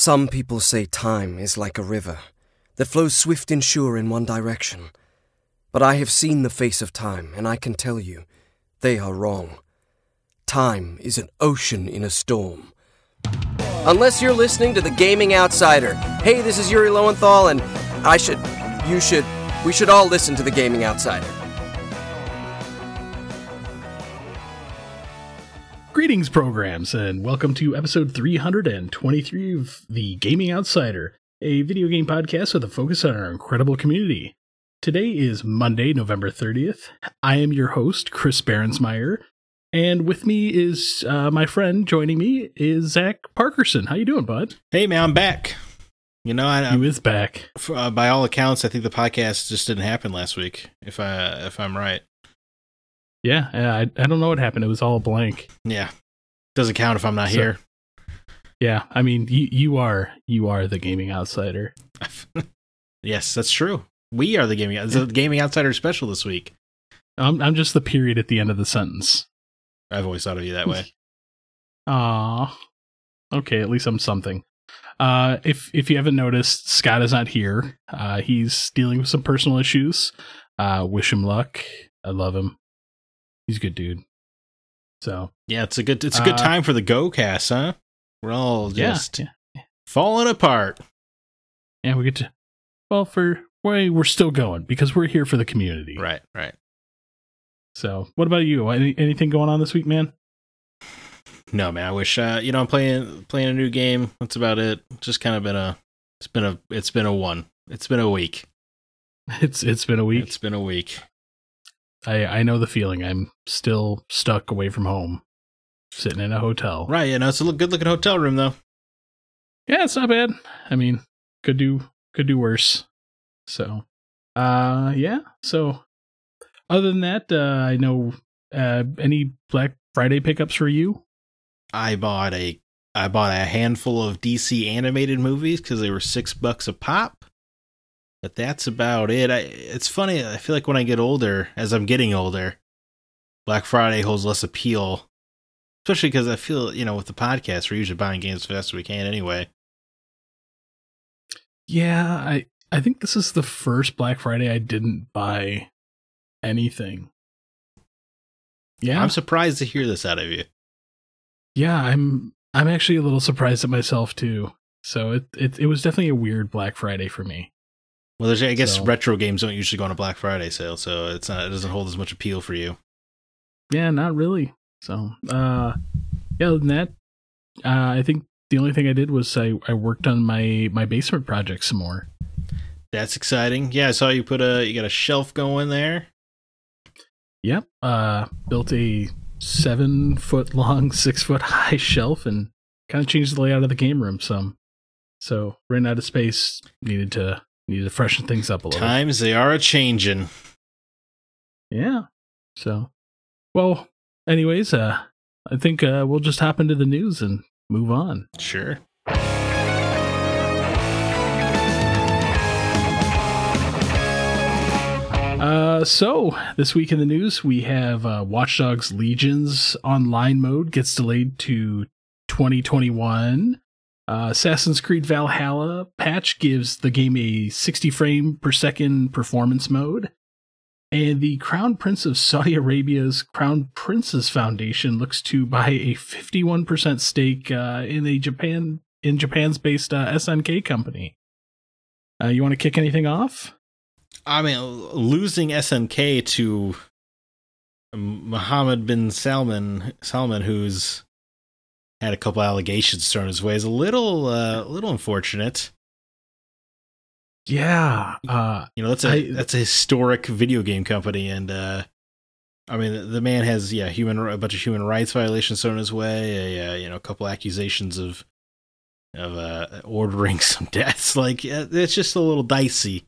Some people say time is like a river that flows swift and sure in one direction. But I have seen the face of time, and I can tell you, they are wrong. Time is an ocean in a storm. Unless you're listening to The Gaming Outsider. Hey, this is Yuri Lowenthal, and we should all listen to The Gaming Outsider. Greetings, programs, and welcome to episode 323 of The Gaming Outsider, a video game podcast with a focus on our incredible community. Today is Monday, November 30th. I am your host, Chris Barensmeyer, and with me is my friend joining me is Zack Parkerson. How you doing, bud? Hey, man, I'm back. You know, He is back. By all accounts, I think the podcast just didn't happen last week, if I'm right. Yeah, I don't know what happened. It was all blank. Yeah. Doesn't count if I'm not here. Yeah, I mean, you are the Gaming Outsider. Yes, that's true. We are the Gaming Outsider special this week. I'm just the period at the end of the sentence. I've always thought of you that way. Aw. Okay, at least I'm something. If you haven't noticed, Scott is not here. He's dealing with some personal issues. Wish him luck. I love him. He's a good dude. So yeah, it's a good time for the GoCast, huh? We're all just falling apart. Yeah, we get to. Well, we're still going because we're here for the community. Right. So, what about you? Anything going on this week, man? No, man. I wish I'm playing a new game. That's about it. Just kind of it's been a week. It's been a week. It's been a week. I know the feeling. I'm still stuck away from home, sitting in a hotel. Right, it's a good looking hotel room though. Yeah, it's not bad. I mean, could do worse. So, yeah. So, other than that, I know any Black Friday pickups for you? I bought a handful of DC animated movies because they were $6 a pop. But that's about it. It's funny. I feel like when I get older, as I'm getting older, Black Friday holds less appeal. Especially because I feel, with the podcast, we're usually buying games as fast as we can anyway. Yeah, I think this is the first Black Friday I didn't buy anything. Yeah, I'm surprised to hear this out of you. Yeah, I'm actually a little surprised at myself too. So it was definitely a weird Black Friday for me. Well, I guess retro games don't usually go on a Black Friday sale, so it doesn't hold as much appeal for you. Yeah, not really. So, other than that, I think the only thing I did was I worked on my basement project some more. That's exciting. Yeah, I saw you you got a shelf going there. Yep. Built a 7-foot long, 6-foot high shelf and kind of changed the layout of the game room some. So ran out of space, needed to freshen things up a little. Times they are a-changin'. Yeah. So, well, anyways, I think we'll just hop into the news and move on. Sure. So, this week in the news, we have Watch Dogs Legion's online mode gets delayed to 2021. Assassin's Creed Valhalla patch gives the game a 60 frame per second performance mode. And the Crown Prince of Saudi Arabia's Crown Princes Foundation looks to buy a 51% stake in Japan's based SNK company. You want to kick anything off? I mean, losing SNK to Mohammed bin Salman, who's had a couple allegations thrown his way, is a little unfortunate. Yeah, that's a historic video game company, and I mean, the man has a bunch of human rights violations thrown his way, a couple accusations of ordering some deaths. Like, it's just a little dicey.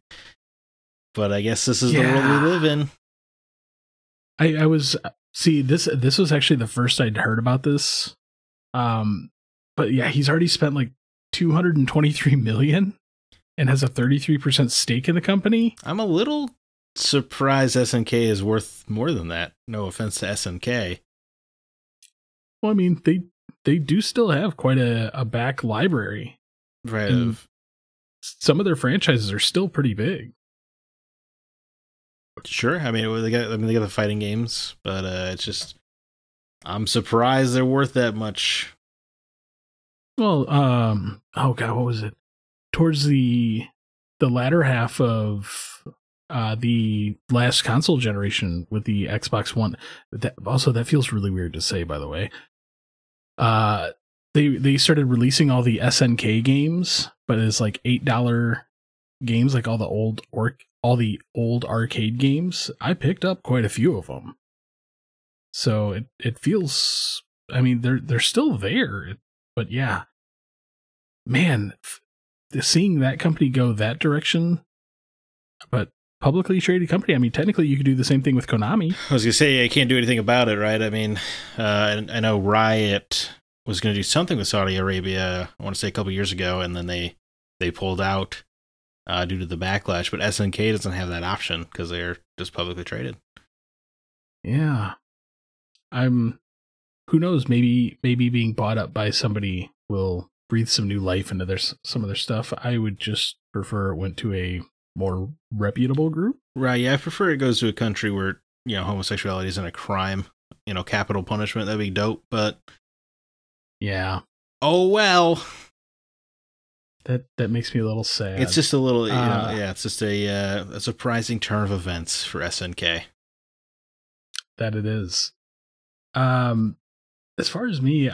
But I guess this is the world we live in. I was this was actually the first I'd heard about this. But yeah, he's already spent like $223 million and has a 33% stake in the company. I'm a little surprised SNK is worth more than that. No offense to SNK. Well, I mean, they do still have quite a back library. Right. And some of their franchises are still pretty big. Sure. I mean, they got the fighting games, but it's just I'm surprised they're worth that much. Well, oh god, what was it? Towards the latter half of the last console generation with the Xbox One. That feels really weird to say, by the way. They started releasing all the SNK games, but it's like $8 games, like all the old arcade games. I picked up quite a few of them, so it feels. I mean, they're still there, but yeah, man, seeing that company go that direction, but publicly traded company. I mean, technically, you could do the same thing with Konami. I was gonna say I can't do anything about it, right? I mean, I know Riot was going to do something with Saudi Arabia, I want to say a couple years ago, and then they pulled out due to the backlash. But SNK doesn't have that option because they're just publicly traded. Yeah, who knows? Maybe being bought up by somebody will breathe some new life into some of their stuff. I would just prefer it went to a more reputable group. Right? Yeah, I prefer it goes to a country where homosexuality isn't a crime. Capital punishment. That'd be dope. But yeah. Oh well. That makes me a little sad. It's just a little, it's just a surprising turn of events for SNK. That it is. As far as me,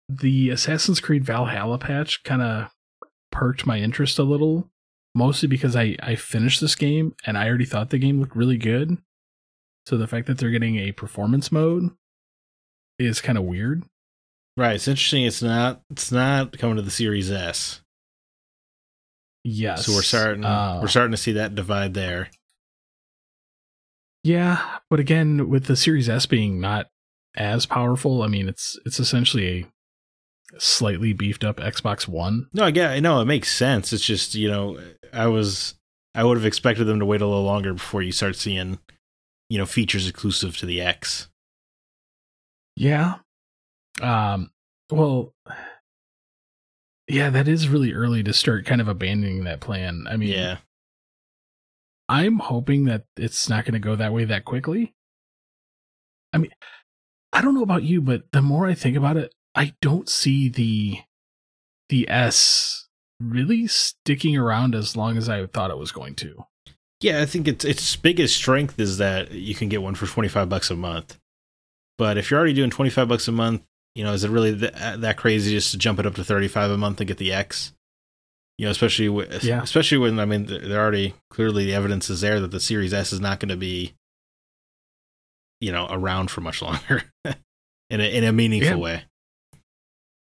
the Assassin's Creed Valhalla patch kind of perked my interest a little, mostly because I finished this game and I already thought the game looked really good. So the fact that they're getting a performance mode is kind of weird. Right, it's interesting. It's not coming to the Series S. Yes. So we're starting to see that divide there. Yeah, but again, with the Series S being not as powerful, I mean, it's essentially a slightly beefed up Xbox One. No, I know it makes sense. It's just, I would have expected them to wait a little longer before you start seeing, features exclusive to the X. Yeah. Well, yeah, that is really early to start kind of abandoning that plan. I mean, yeah. I'm hoping that it's not going to go that way that quickly. I mean, I don't know about you, but the more I think about it, I don't see the S really sticking around as long as I thought it was going to. Yeah, I think its biggest strength is that you can get one for $25 a month. But if you're already doing $25 a month, is it really that crazy just to jump it up to $35 a month and get the X? Especially when, I mean, they're already clearly the evidence is there that the Series S is not going to be, around for much longer in a meaningful way.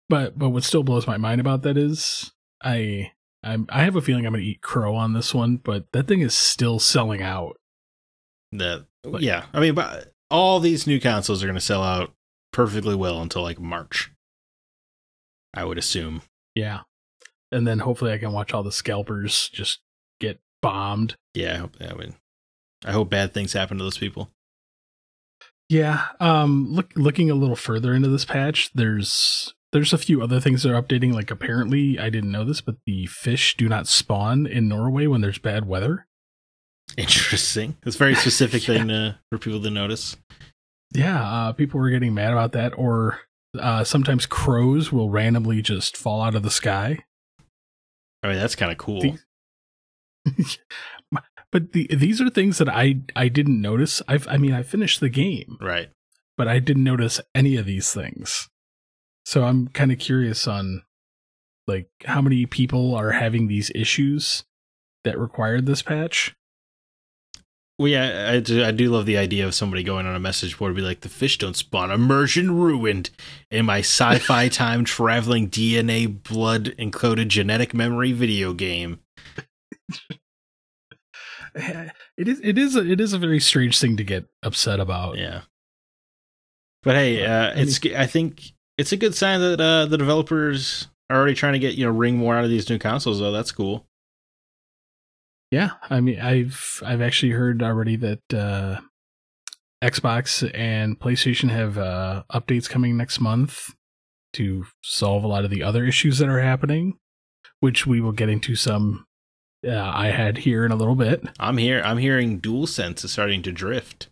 But what still blows my mind about that is I have a feeling I'm going to eat crow on this one, but that thing is still selling out. Yeah, I mean, but all these new consoles are going to sell out perfectly well until like March, I would assume. Yeah. And then hopefully I can watch all the scalpers just get bombed. Yeah, I hope bad things happen to those people. Yeah. Looking a little further into this patch, there's a few other things they're updating. Like apparently, I didn't know this, but the fish do not spawn in Norway when there's bad weather. Interesting. It's a very specific thing for people to notice. Yeah, people were getting mad about that. Or sometimes crows will randomly just fall out of the sky. I mean, that's kind of cool. But these are things that I didn't notice. I finished the game. Right. But I didn't notice any of these things. So I'm kind of curious on like how many people are having these issues that required this patch. Well, yeah, I do love the idea of somebody going on a message board and be like, the fish don't spawn, immersion ruined in my sci-fi time traveling DNA blood encoded genetic memory video game. It is a very strange thing to get upset about. Yeah. But hey, I think it's a good sign that the developers are already trying to get, wring more out of these new consoles, though. That's cool. Yeah, I mean, I've actually heard already that Xbox and PlayStation have updates coming next month to solve a lot of the other issues that are happening. which we will get into some I had here in a little bit. I'm hearing DualSense is starting to drift.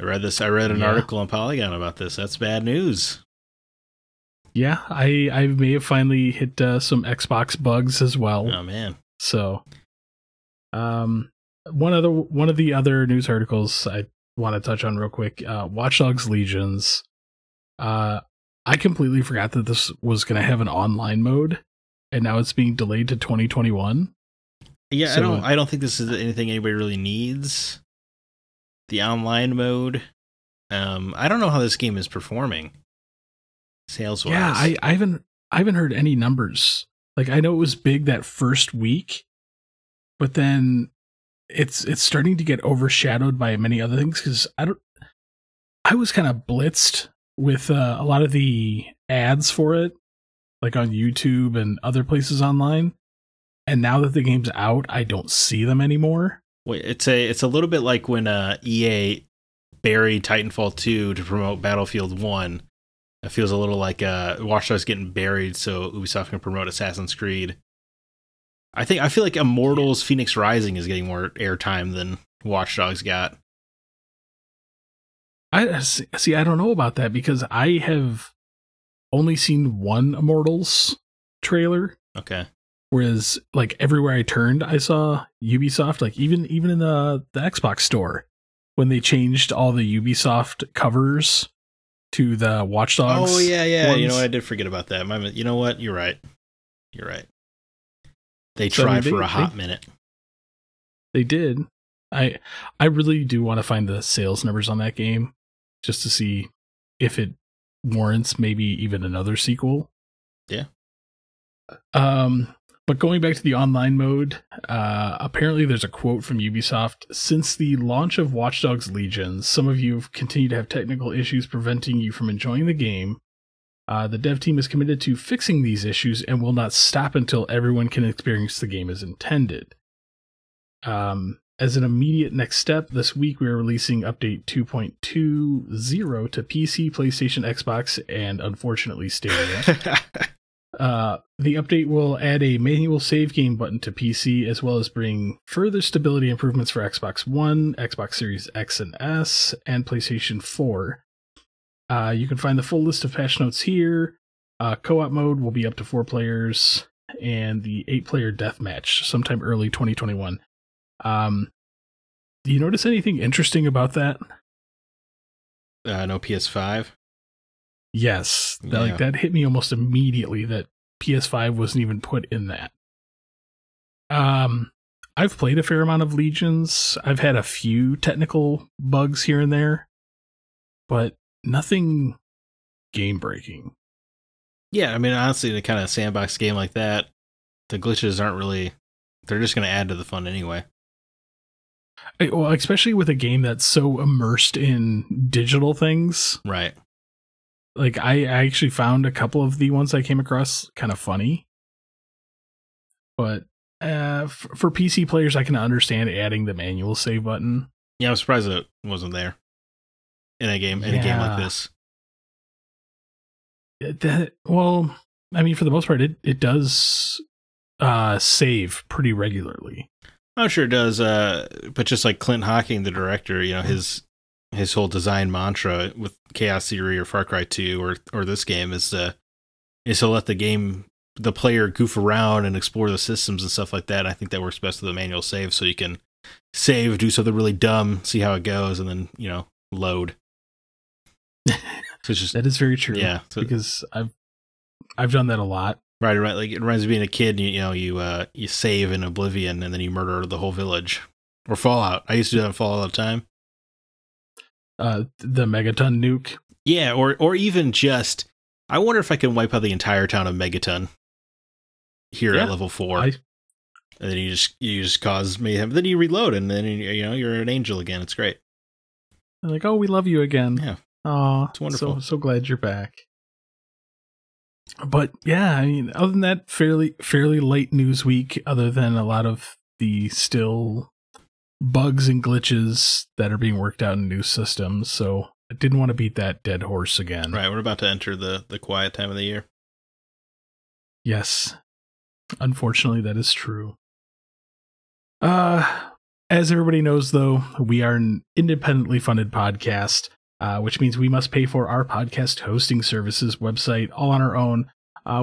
I read an article on Polygon about this. That's bad news. Yeah, I may have finally hit some Xbox bugs as well. Oh man. So one of the other news articles I want to touch on real quick, Watch Dogs Legions. I completely forgot that this was going to have an online mode, and now it's being delayed to 2021. Yeah, So, I don't think this is anything anybody really needs. The online mode. I don't know how this game is performing sales wise. yeah, I haven't heard any numbers. Like, I know it was big that first week, but then it's starting to get overshadowed by many other things because I was kind of blitzed with a lot of the ads for it, like on YouTube and other places online. And now that the game's out, I don't see them anymore. Wait, it's a little bit like when EA buried Titanfall 2 to promote Battlefield 1. It feels a little like Watch Dogs getting buried so Ubisoft can promote Assassin's Creed. I feel like Immortals Phoenix Rising is getting more airtime than Watch Dogs got. I see. I don't know about that because I have only seen one Immortals trailer. Okay. Whereas, like, everywhere I turned, I saw Ubisoft. Like, even in the Xbox store, when they changed all the Ubisoft covers to the Watch Dogs. Oh yeah. ones. You know what? I did forget about that. You know what? You're right. They tried for a hot minute. They did. I really do want to find the sales numbers on that game just to see if it warrants maybe even another sequel. Yeah. But going back to the online mode, apparently there's a quote from Ubisoft. Since the launch of Watch Dogs Legions, some of you have continued to have technical issues preventing you from enjoying the game. The dev team is committed to fixing these issues and will not stop until everyone can experience the game as intended. As an immediate next step, this week we are releasing update 2.20 to PC, PlayStation, Xbox, and unfortunately Stadia. The update will add a manual save game button to PC, as well as bring further stability improvements for Xbox One, Xbox Series X and S, and PlayStation 4. You can find the full list of patch notes here. Co-op mode will be up to 4 players, and the 8-player deathmatch sometime early 2021. Do you notice anything interesting about that? No PS5. Yes, Yeah. that hit me almost immediately that PS5 wasn't even put in that. I've played a fair amount of Legions. I've had a few technical bugs here and there, but nothing game breaking. Yeah, I mean, honestly, the kind of sandbox game like that, the glitches aren't really, they're just going to add to the fun anyway. Well, especially with a game that's so immersed in digital things. Right. Like, I actually found a couple of the ones I came across kind of funny. But for PC players, I can understand adding the manual save button. Yeah, I'm surprised it wasn't there in a game like this. Well, I mean, for the most part, it does save pretty regularly. I'm sure it does, but just like Clint Hocking, the director, you know, his whole design mantra with Chaos Theory or Far Cry 2 or this game is to let the player goof around and explore the systems and stuff like that. I think that works best with the manual save, so you can save, do something really dumb, see how it goes, and then, you know, load. So it's just, that is very true. Yeah, because I've done that a lot. Right. Like it reminds me of being a kid. You save in Oblivion and then you murder the whole village, or Fallout. I used to do that in Fallout all the time. The Megaton nuke. Yeah, or even just, I wonder if I can wipe out the entire town of Megaton here at level 4. And then you just cause mayhem. Then you reload, and then you're an angel again. It's great. They're like, oh, we love you again. Yeah. Oh, it's wonderful. So glad you're back. But yeah, I mean, other than that, fairly late news week, other than a lot of the still bugs and glitches that are being worked out in new systems. So I didn't want to beat that dead horse again. Right. We're about to enter the quiet time of the year. Yes. Unfortunately, that is true. As everybody knows, though, we are an independently funded podcast, which means we must pay for our podcast hosting services website all on our own,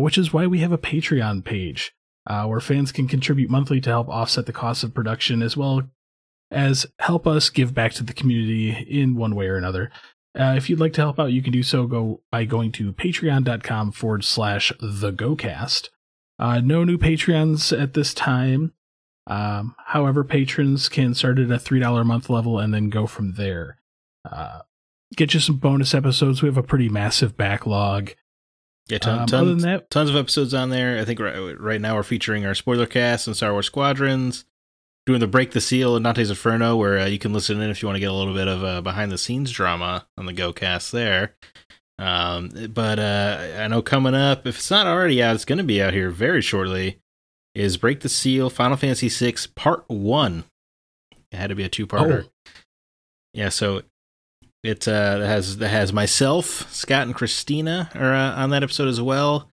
which is why we have a Patreon page, where fans can contribute monthly to help offset the cost of production, as well as help us give back to the community in one way or another. If you'd like to help out, you can do so by going to patreon.com/thegocast. No new Patreons at this time. However, patrons can start at a $3 a month level and then go from there. Get you some bonus episodes. We have a pretty massive backlog. Yeah, other than that, tons of episodes on there. I think right now we're featuring our spoiler cast and Star Wars Squadrons, doing the Break the Seal and Dante's Inferno, where you can listen in if you want to get a little bit of behind the scenes drama on the Go Cast there. But I know coming up, if it's not already out, it's going to be out here very shortly, is Break the Seal Final Fantasy VI Part 1. It had to be a two-parter. Oh. Yeah, so it has myself, Scott, and Christina are on that episode as well.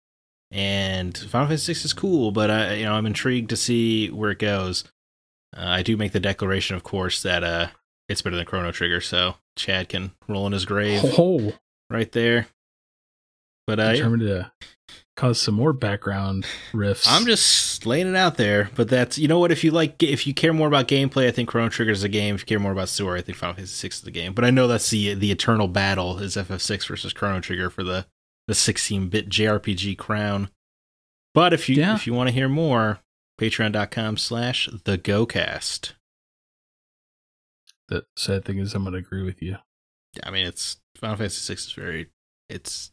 And Final Fantasy VI is cool, but I'm intrigued to see where it goes. I do make the declaration, of course, that it's better than Chrono Trigger, so Chad can roll in his grave right there. But determined to cause some more background riffs. I'm just laying it out there, but that's, you know what, if you care more about gameplay, I think Chrono Trigger is a game. If you care more about story, I think Final Fantasy VI is the game. But I know that's the eternal battle is FF6 versus Chrono Trigger for the 16-bit JRPG crown. But if you want to hear more, patreon.com/thegocast. The sad thing is I'm going to agree with you. I mean, it's Final Fantasy VI is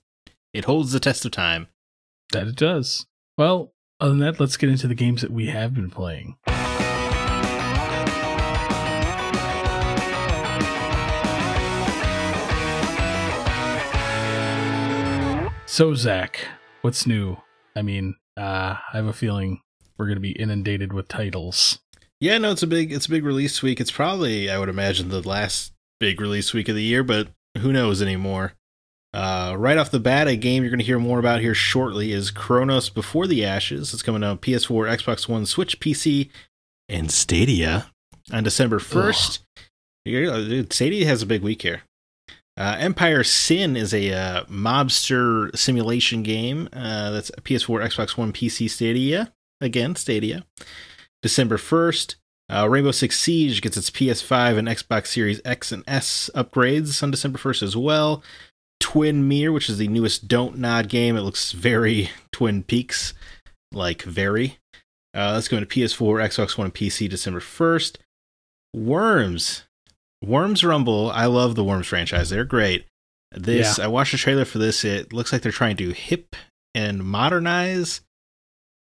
it holds the test of time. That it does. Well, other than that, let's get into the games that we have been playing. So, Zach, what's new? I mean, I have a feeling we're going to be inundated with titles. Yeah, no, it's a big release week. It's probably, I would imagine, the last big release week of the year, but who knows anymore. Right off the bat, a game you're going to hear more about here shortly is Chronos Before the Ashes. It's coming out on PS4, Xbox One, Switch, PC, and Stadia on December 1st. Dude, Stadia has a big week here. Empire Sin is a mobster simulation game. That's PS4, Xbox One, PC, Stadia. Again, Stadia. December 1st. Rainbow Six Siege gets its PS5 and Xbox Series X and S upgrades on December 1st as well. Twin Mirror, which is the newest Don't Nod game. It looks very Twin Peaks, like very. That's going to PS4, Xbox One, and PC December 1st. Worms Rumble. I love the Worms franchise. They're great. I watched the trailer for this. It looks like they're trying to hip and modernize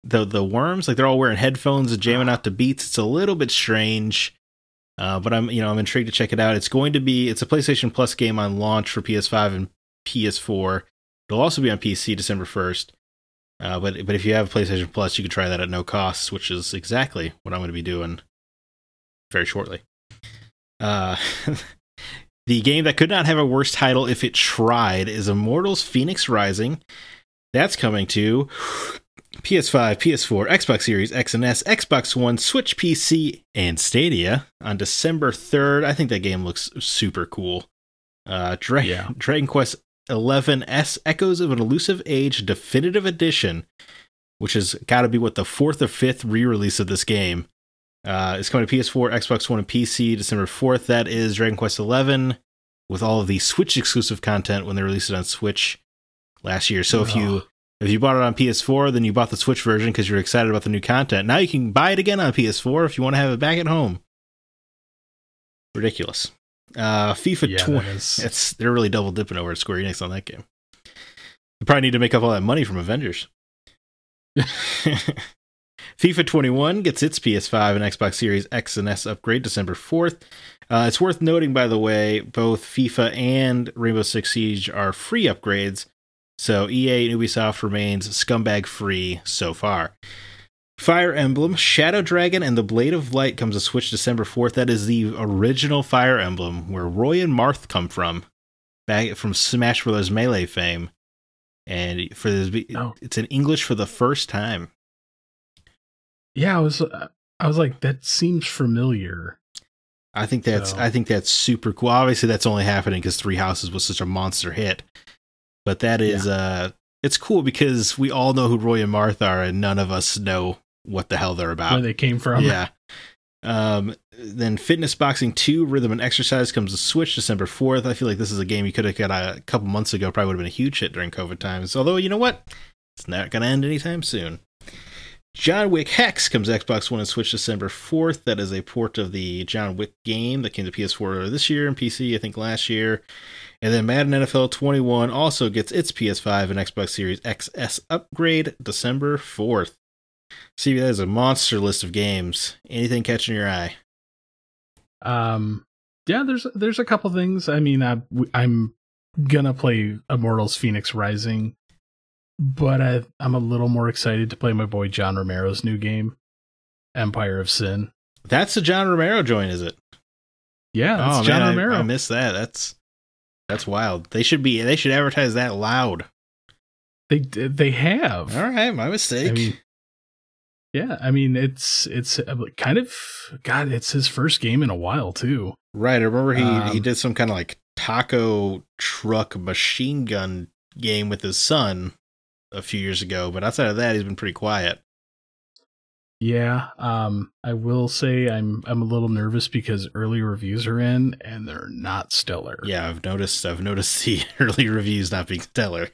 the Worms. Like they're all wearing headphones and jamming out to beats. It's a little bit strange. But I'm intrigued to check it out. It's a PlayStation Plus game on launch for PS5 and PS4. It'll also be on PC December 1st. But if you have PlayStation Plus, you can try that at no cost, which is exactly what I'm going to be doing very shortly. The game that could not have a worse title if it tried is Immortals Phoenix Rising. That's coming to PS5, PS4, Xbox Series X and S, Xbox One, Switch, PC, and Stadia on December 3rd. I think that game looks super cool. Dragon Quest XI-S Echoes of an Elusive Age Definitive Edition, which has got to be the 4th or 5th re-release of this game. It's coming to PS4, Xbox One, and PC December 4th. That is Dragon Quest XI with all of the Switch exclusive content when they released it on Switch last year. So if you bought it on PS4, then you bought the Switch version because you're excited about the new content. Now you can buy it again on PS4 if you want to have it back at home. Ridiculous. FIFA 20. They're really double dipping over at Square Enix on that game. You probably need to make up all that money from Avengers. FIFA 21 gets its PS5 and Xbox Series X and S upgrade December 4th. It's worth noting, by the way, both FIFA and Rainbow Six Siege are free upgrades, so EA and Ubisoft remains scumbag free so far. Fire Emblem, Shadow Dragon, and the Blade of Light comes to Switch December 4th. That is the original Fire Emblem, where Roy and Marth come from, back from Smash Bros. Melee fame. And it's in English for the first time. Yeah, I was like, that seems familiar. I think that's super cool. Obviously, that's only happening because Three Houses was such a monster hit. But that is it's cool because we all know who Roy and Martha are, and none of us know what the hell they're about. Where they came from. Yeah. Then Fitness Boxing 2 Rhythm and Exercise comes to Switch December 4th. I feel like this is a game you could have got a couple months ago. Probably would have been a huge hit during COVID times. Although, you know what? It's not going to end anytime soon. John Wick Hex comes to Xbox One and Switch December 4th. That is a port of the John Wick game that came to PS4 this year and PC, I think, last year. And then Madden NFL 21 also gets its PS5 and Xbox Series XS upgrade December 4th. See, that is a monster list of games. Anything catching your eye? Yeah, there's a couple things. I mean, I'm gonna play Immortals Phoenix Rising, but I'm a little more excited to play my boy John Romero's new game, Empire of Sin. That's a John Romero joint, is it? Yeah, that's John Romero. I missed that. That's wild. They should advertise that loud. They have. All right, my mistake. I mean, it's kind of, God, it's his first game in a while too. Right. I remember he did some kind of like taco truck machine gun game with his son a few years ago, but outside of that, he's been pretty quiet. Yeah. I will say I'm a little nervous because early reviews are in and they're not stellar. Yeah, I've noticed the early reviews not being stellar.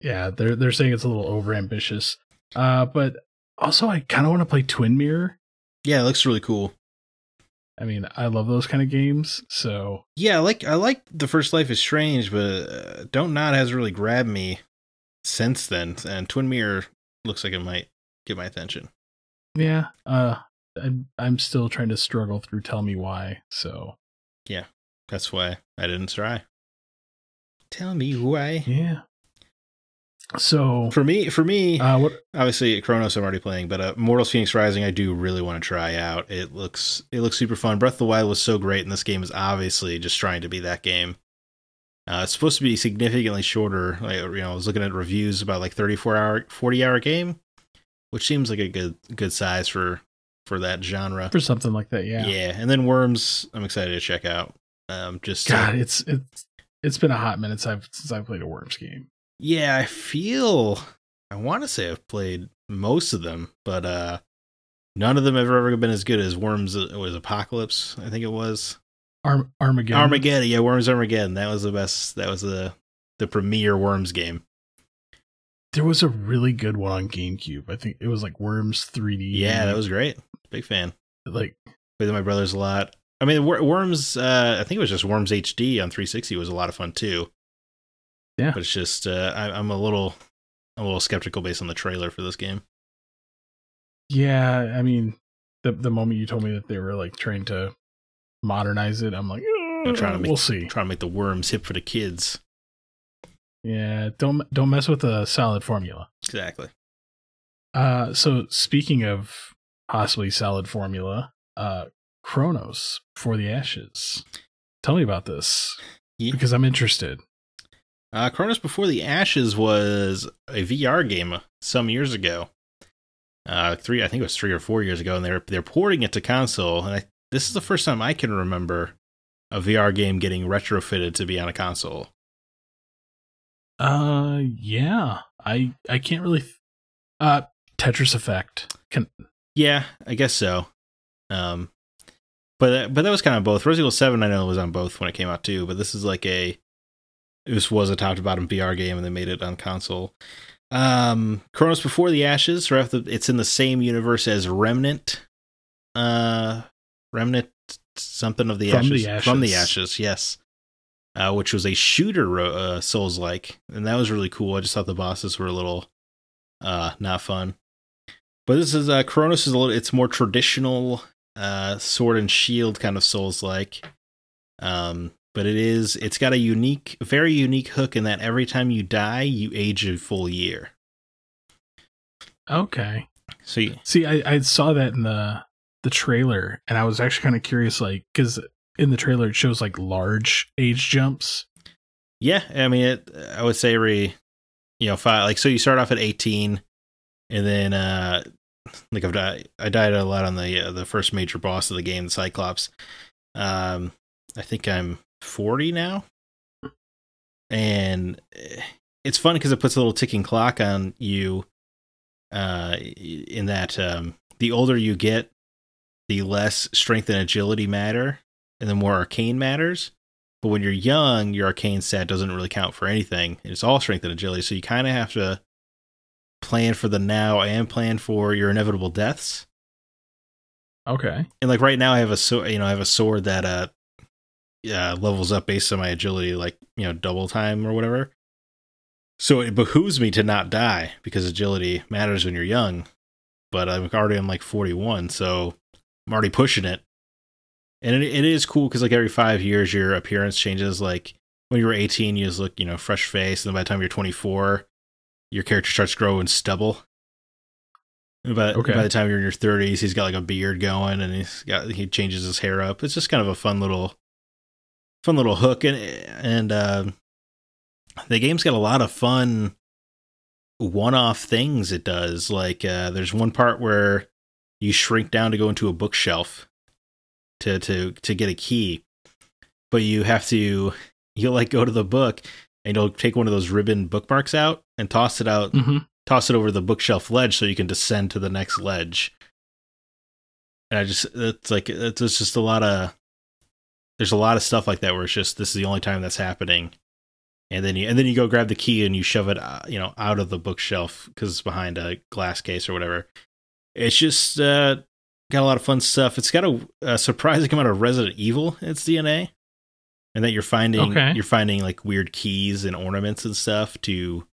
Yeah, they're saying it's a little overambitious. But also I kind of want to play Twin Mirror. Yeah, it looks really cool. I mean, I love those kind of games, so yeah, I like The First Life is Strange, but Don't Nod has really grabbed me since then, and Twin Mirror looks like it might get my attention. Yeah, I'm still trying to struggle through Tell Me Why, so yeah, that's why I didn't try. Tell me why. Yeah. So for me, what obviously Chronos I'm already playing, but Immortals Phoenix Rising I do really want to try out. It looks super fun. Breath of the Wild was so great, and this game is obviously just trying to be that game. It's supposed to be significantly shorter. Like, I was looking at reviews about like 40-hour game, which seems like a good size for that genre. For something like that, yeah. Yeah, and then Worms, I'm excited to check out. It's been a hot minute since I've played a Worms game. Yeah, I want to say I've played most of them, but none of them have ever been as good as Worms. It was Apocalypse, I think it was. Armageddon. Yeah, Worms Armageddon. That was the best. That was the premier Worms game. There was a really good one on GameCube. I think it was like Worms 3D. Yeah, that was great. Big fan. Like, played with my brothers a lot. I mean, Worms, I think it was just Worms HD on 360 was a lot of fun too. Yeah. But it's just, I'm a little skeptical based on the trailer for this game. Yeah, I mean, the moment you told me that they were like trying to modernize it, I'm like, we'll see. Trying to make the Worms hip for the kids. Yeah, don't mess with the solid formula. Exactly. So speaking of possibly solid formula, Chronos Before the Ashes. Tell me about this. Yeah. Because I'm interested. Chronos Before the Ashes was a VR game some years ago. I think it was 3 or 4 years ago, and they're porting it to console. And this is the first time I can remember a VR game getting retrofitted to be on a console. Yeah, I can't really. Tetris Effect. Yeah, I guess so. But that was kind of both. Resident Evil 7, I know, was on both when it came out too. But this is like this was a top to bottom VR game, and they made it on console. Chronos Before the Ashes, it's in the same universe as Remnant. Remnant something of the Ashes. From the Ashes, yes. Which was a shooter Souls-like, and that was really cool. I just thought the bosses were a little not fun. But this is Chronos is it's more traditional sword and shield kind of Souls-like. But it's got a very unique hook in that every time you die, you age a full year. Okay. So I saw that in the trailer, and I was actually kind of curious, like, because in the trailer it shows like large age jumps. Yeah, I mean, I would say every 5. Like, so you start off at 18, and then like I died a lot on the first major boss of the game, the Cyclops. I think I'm 40 now, and it's fun because it puts a little ticking clock on you. In that the older you get, the less strength and agility matter, and the more arcane matters. But when you're young, your arcane stat doesn't really count for anything. It's all strength and agility, so you kind of have to plan for the now and plan for your inevitable deaths. Okay. And like right now, I have a sword that levels up based on my agility, like double time or whatever. So it behooves me to not die because agility matters when you're young. But I'm already on like 41, so I'm already pushing it. And it is cool because like every 5 years your appearance changes. Like when you were 18, you just look, fresh face, and then by the time you're 24, your character starts growing stubble. And by the time you're in your 30s, he's got like a beard going, and he changes his hair up. It's just kind of a fun little hook, and the game's got a lot of fun one-off things it does. Like there's one part where you shrink down to go into a bookshelf to get a key, but you'll like go to the book and you'll take one of those ribbon bookmarks out and toss it out, toss it over the bookshelf ledge so you can descend to the next ledge. And there's just a lot of stuff like that where it's just, this is the only time that's happening. And then you go grab the key and you shove it, out of the bookshelf because it's behind a glass case or whatever. It's just got a lot of fun stuff. It's got a surprising amount of Resident Evil in its DNA, and that you're finding like weird keys and ornaments and stuff to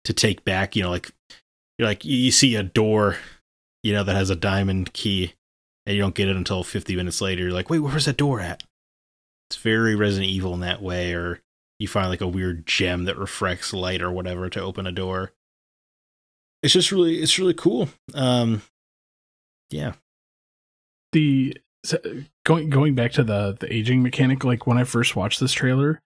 take back. You see a door, that has a diamond key, and you don't get it until 50 minutes later. You're like, wait, where's that door at? It's very Resident Evil in that way. Or you find like a weird gem that refracts light or whatever to open a door. It's just really cool. Yeah. Going back to the aging mechanic, like when I first watched this trailer,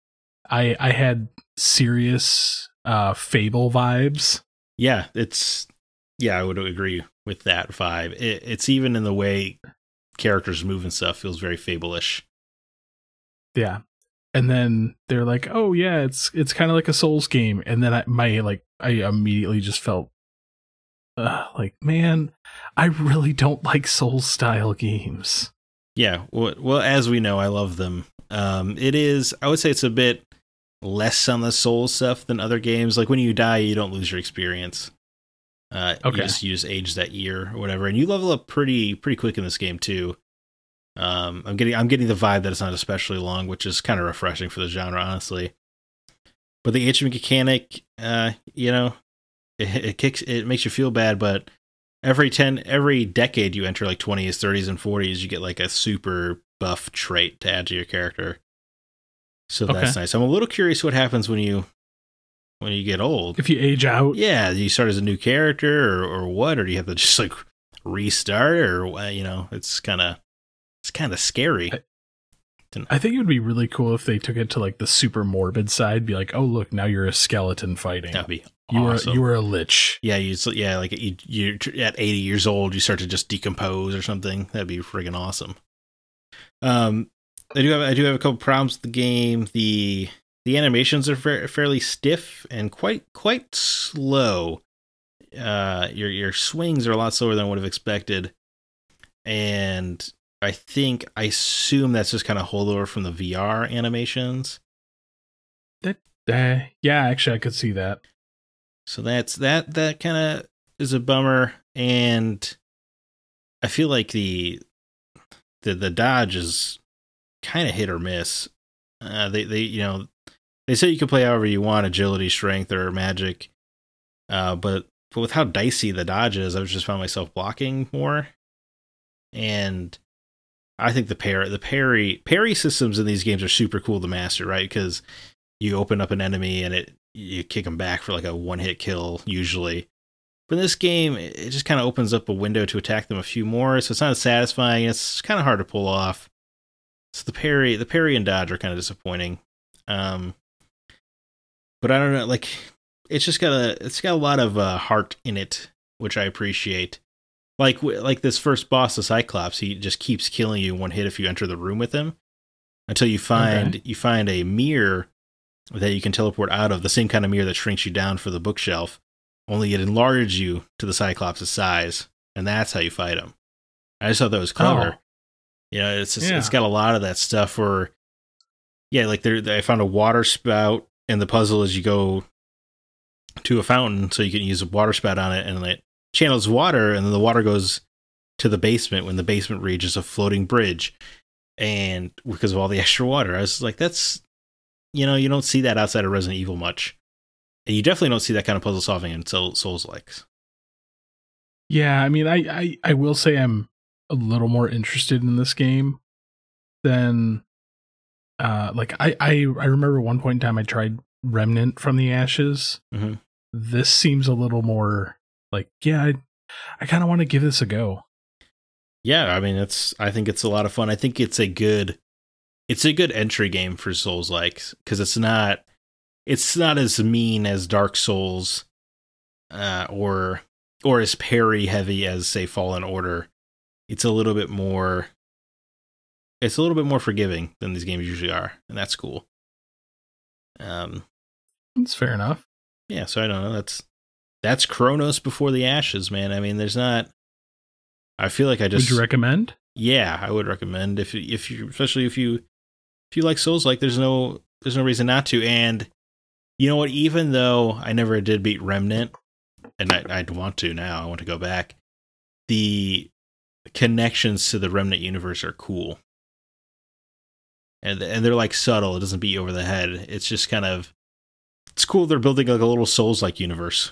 I had serious Fable vibes. Yeah, I would agree with that vibe. It's even in the way characters move and stuff feels very Fable-ish. Yeah. And then they're like, "Oh yeah, it's kind of like a Souls game." And then I immediately just felt like, man, I really don't like Souls style games. Yeah, well, as we know, I love them. It is, I would say it's a bit less on the Souls stuff than other games. Like when you die, you don't lose your experience. Okay. You just age that year or whatever, and you level up pretty quick in this game too. I'm getting the vibe that it's not especially long, which is kind of refreshing for the genre, honestly. But the aging mechanic, it makes you feel bad, but every decade you enter, like 20s, 30s, and 40s, you get like a super buff trait to add to your character. So that's nice. I'm a little curious what happens when you get old. If you age out. Yeah, do you start as a new character or what? Or do you have to just like restart? Or, it's kind of scary. I think it would be really cool if they took it to like the super morbid side. Be like, oh look, now you're a skeleton fighting. That'd be awesome. You were a lich. Yeah, you're at 80 years old, you start to just decompose or something. That'd be friggin' awesome. I do have a couple problems with the game. The animations are fairly stiff and quite slow. Your swings are a lot slower than I would have expected, and I assume that's just kind of holdover from the VR animations. Yeah, actually, I could see that. So that kind of is a bummer, and I feel like the dodge is kind of hit or miss. They say you can play however you want, agility, strength, or magic, but with how dicey the dodge is, I've just found myself blocking more, and I think the parry systems in these games are super cool to master, right? Because you open up an enemy and you kick them back for like a one-hit kill usually. But in this game, it just kind of opens up a window to attack them a few more, so it's not as satisfying. It's kind of hard to pull off. So the parry and dodge are kind of disappointing. But I don't know, like it's got a lot of heart in it, which I appreciate. like this first boss, the Cyclops, he just keeps killing you in one hit if you enter the room with him until you find a mirror that you can teleport out of, the same kind of mirror that shrinks you down for the bookshelf, only it enlarges you to the Cyclops' size, and that's how you fight him. I just thought that was clever. It's got a lot of that stuff where, like I found a water spout, and the puzzle is you go to a fountain so you can use a water spout on it, and it channels water, and then the water goes to the basement when the basement reaches a floating bridge, and because of all the extra water. I was like, that's, you don't see that outside of Resident Evil much. And you definitely don't see that kind of puzzle solving in Souls-likes. Yeah, I mean, I will say I'm a little more interested in this game than I remember one point in time I tried Remnant from the Ashes. Mm-hmm. This seems a little more like, I kind of want to give this a go. Yeah, I mean, I think it's a lot of fun. I think it's a good entry game for Souls-likes, because it's not as mean as Dark Souls, or as parry heavy as, say, Fallen Order. It's a little bit more forgiving than these games usually are, and that's cool. That's fair enough. Yeah, so I don't know. That's Chronos Before the Ashes, man. I mean, there's not. I feel like Would you recommend? Yeah, I would recommend especially if you like Souls-like. There's no reason not to. And you know what? Even though I never did beat Remnant, and I'd want to now. I want to go back. The connections to the Remnant universe are cool, and they're like subtle. It doesn't beat you over the head. It's just kind of, it's cool. They're building like a little Souls-like universe.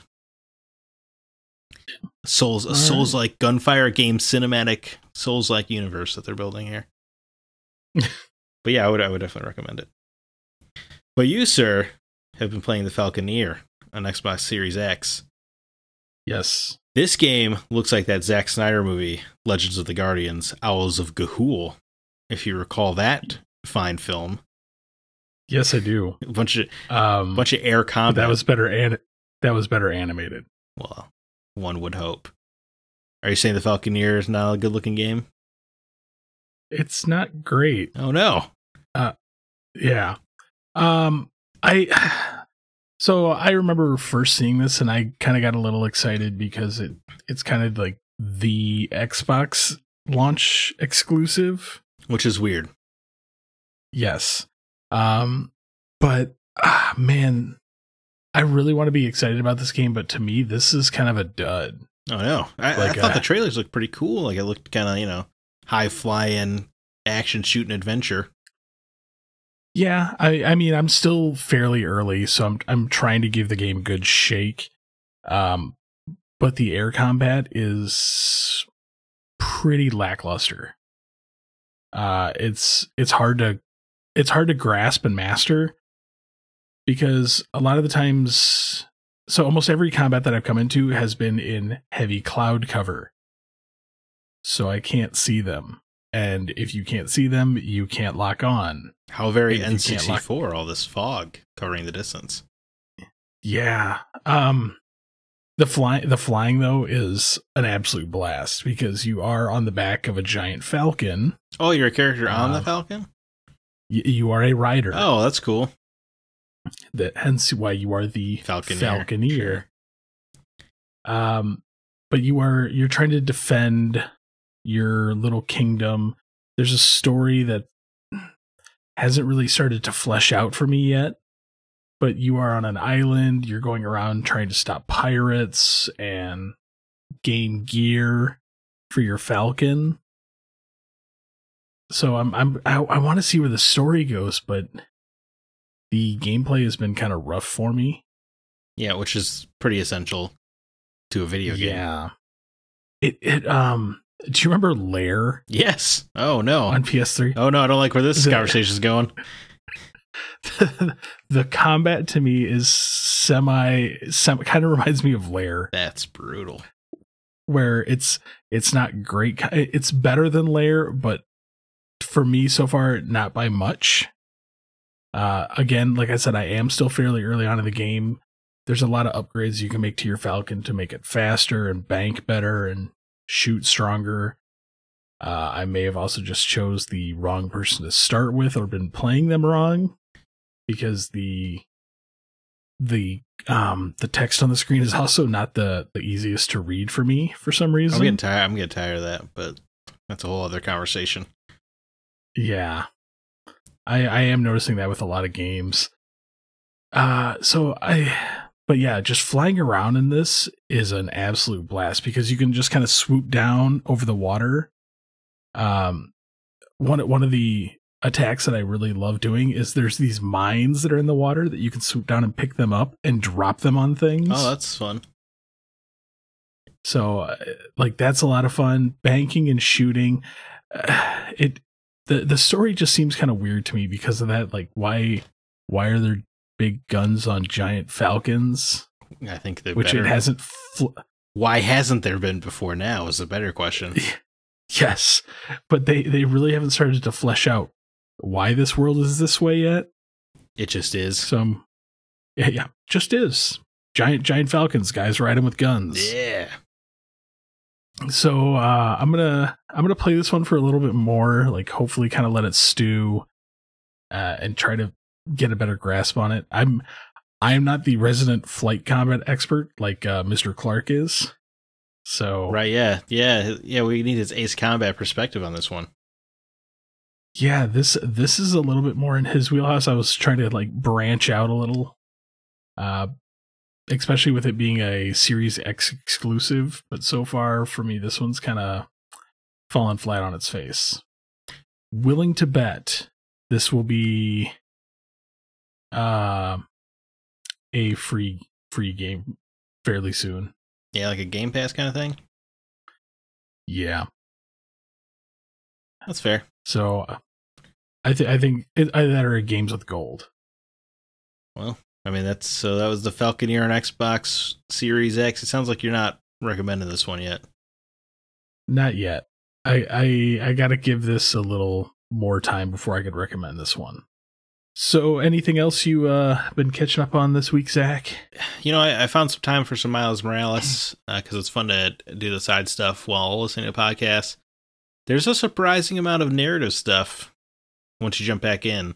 Souls-like gunfire game cinematic Souls-like universe that they're building here. But yeah, I would definitely recommend it. But you, sir, have been playing the Falconeer on Xbox Series X. Yes. This game looks like that Zack Snyder movie, Legends of the Guardians, Owls of Ga'Hoole, if you recall that fine film. Yes, I do. A bunch of air combat. That was better animated. Well, one would hope. Are you saying the Falconeer is not a good-looking game? It's not great. Oh no. Yeah. So I remember first seeing this, and I kind of got a little excited because it's kind of like the Xbox launch exclusive, which is weird. Yes. But man, I really want to be excited about this game, but to me, this is kind of a dud. Oh no. I thought the trailers looked pretty cool. Like, it looked kind of, high flying action shooting adventure. Yeah, I mean, I'm still fairly early, so I'm trying to give the game a good shake. But the air combat is pretty lackluster. It's hard to grasp and master, because a lot of the times, so almost every combat that I've come into has been in heavy cloud cover, so I can't see them. And if you can't see them, you can't lock on. How very N64, all this fog covering the distance. Yeah. The flying though is an absolute blast, because you are on the back of a giant falcon. Oh, you're a character on the falcon? You are a rider. Oh, that's cool. Hence why you are the Falconeer. Sure. But you're trying to defend your little kingdom. There's a story that hasn't really started to flesh out for me yet, but you are on an island. You're going around trying to stop pirates and gain gear for your falcon. So I want to see where the story goes, but the gameplay has been kind of rough for me. Yeah, which is pretty essential to a video game. Yeah. Do you remember Lair? Yes. Oh no. On PS3? Oh no, I don't like where this conversation is going. The combat to me is semi kind of reminds me of Lair. That's brutal. Where it's not great. It's better than Lair, but for me so far, not by much. Again, like I said, I am still fairly early on in the game. There's a lot of upgrades you can make to your Falcon to make it faster and bank better and shoot stronger. I may have also just chose the wrong person to start with or been playing them wrong, because the text on the screen is also not the easiest to read for me for some reason. I'm getting tired of that, but that's a whole other conversation. Yeah. I am noticing that with a lot of games. But yeah, just flying around in this is an absolute blast because you can just kind of swoop down over the water. One of the attacks that I really love doing is there's these mines that are in the water that you can swoop down and pick them up and drop them on things. Oh, that's fun. So like that's a lot of fun. Banking and shooting. The story just seems kind of weird to me because of that. Like why are there big guns on giant falcons? I think they're which better. It hasn't. Why hasn't there been before now is a better question. Yes, but they really haven't started to flesh out why this world is this way yet. It just is. Yeah, just is. Giant falcons, guys riding with guns. Yeah. So I'm gonna play this one for a little bit more, like hopefully kind of let it stew, and try to get a better grasp on it. I am not the resident flight combat expert like Mr. Clark is. So right, yeah. We need his ace combat perspective on this one. Yeah, this is a little bit more in his wheelhouse. I was trying to like branch out a little, especially with it being a Series X exclusive. But so far for me, this one's kind of fallen flat on its face. Willing to bet this will be a free game fairly soon. Yeah, like a Game Pass kind of thing? Yeah. That's fair. So I think that are games with gold. Well, I mean, that was the Falconeer on Xbox Series X. It sounds like you're not recommending this one yet. Not yet. I got to give this a little more time before I could recommend this one. So anything else you been catching up on this week, Zach? You know, I found some time for some Miles Morales because it's fun to do the side stuff while listening to podcasts. There's a surprising amount of narrative stuff once you jump back in.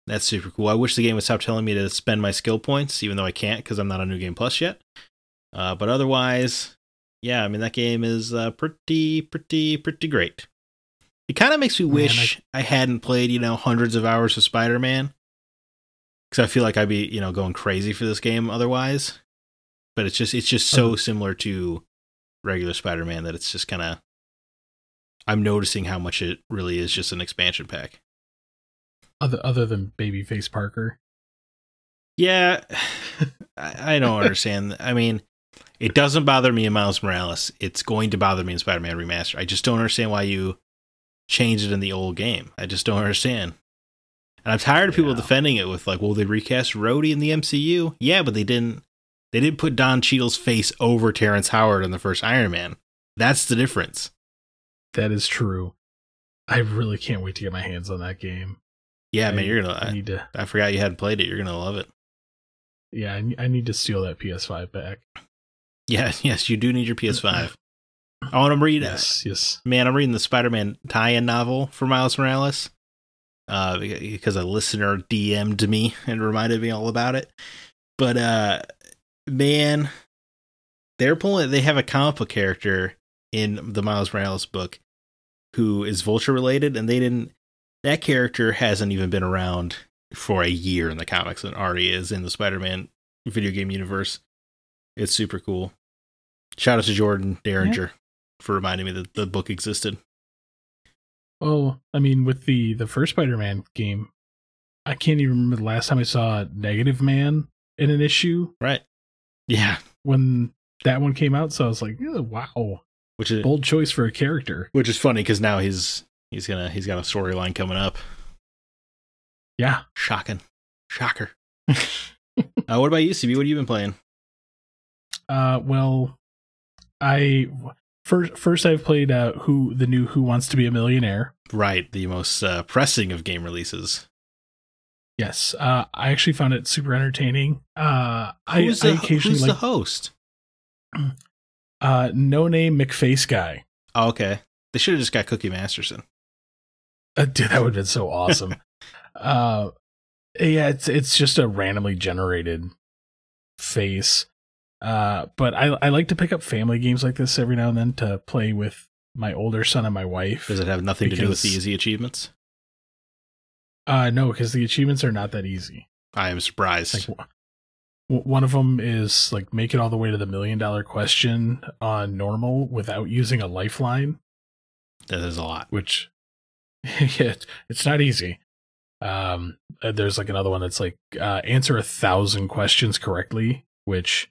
That's super cool. I wish the game would stop telling me to spend my skill points, even though I can't because I'm not on New Game Plus yet. But otherwise, yeah, I mean, that game is pretty great. It kind of makes me wish I hadn't played, hundreds of hours of Spider-Man. Because I feel like I'd be, going crazy for this game otherwise. But it's just so similar to regular Spider-Man that it's just kind of... I'm noticing how much it really is just an expansion pack. Other than Babyface Parker? Yeah, I don't understand. I mean, it doesn't bother me in Miles Morales. It's going to bother me in Spider-Man Remastered. I just don't understand why you changed it in the old game. I just don't understand. And I'm tired of people defending it with like, well, they recast Rhodey in the MCU. Yeah, but they didn't put Don Cheadle's face over Terrence Howard in the first Iron Man. That's the difference. That is true. I really can't wait to get my hands on that game. Yeah, man, you're gonna. I forgot you hadn't played it. You're gonna love it. Yeah, I need to steal that PS5 back. Yeah, yes, you do need your PS5. I want to read. Yes. Man, I'm reading the Spider-Man tie-in novel for Miles Morales. Because a listener DM'd me and reminded me all about it. But man, they have a comic book character in the Miles Morales book who is Vulture related, and that character hasn't even been around for a year in the comics and already is in the Spider-Man video game universe. It's super cool. Shout out to Jordan Derringer for reminding me that the book existed. Well, I mean, with the first Spider-Man game, I can't even remember the last time I saw Negative Man in an issue. Right. Yeah. When that one came out, so I was like, oh, wow. Which is bold choice for a character. Which is funny because now he's got a storyline coming up. Yeah. Shocker. What about you, CB? What have you been playing? Well, First, I've played the new Who Wants to Be a Millionaire. Right, the most pressing of game releases. Yes, I actually found it super entertaining. Who's the host? No Name McFace Guy. Oh, okay. They should have just got Cookie Masterson. Dude, that would have been so awesome. Yeah, it's just a randomly generated face. But I like to pick up family games like this every now and then to play with my older son and my wife. Does it have nothing to do with the easy achievements? No, because the achievements are not that easy. I am surprised. Like, one of them is like make it all the way to the $1 million question on normal without using a lifeline. That is a lot. Which, yeah, it's not easy. There's like another one that's like answer 1,000 questions correctly, which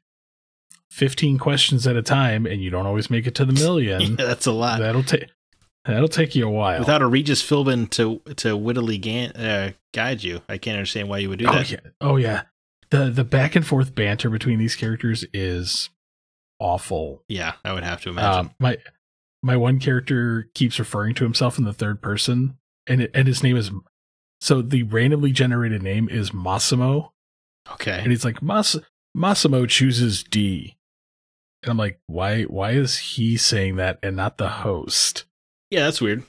15 questions at a time, and you don't always make it to the million. Yeah, that's a lot. That'll take you a while. Without a Regis Philbin to wittily guide you, I can't understand why you would do that. Yeah. Oh yeah, the back and forth banter between these characters is awful. Yeah, I would have to imagine. My one character keeps referring to himself in the third person, and his name is, so the randomly generated name is Massimo. Okay. And he's like, Massimo chooses D. And I'm like, why is he saying that and not the host? Yeah, that's weird.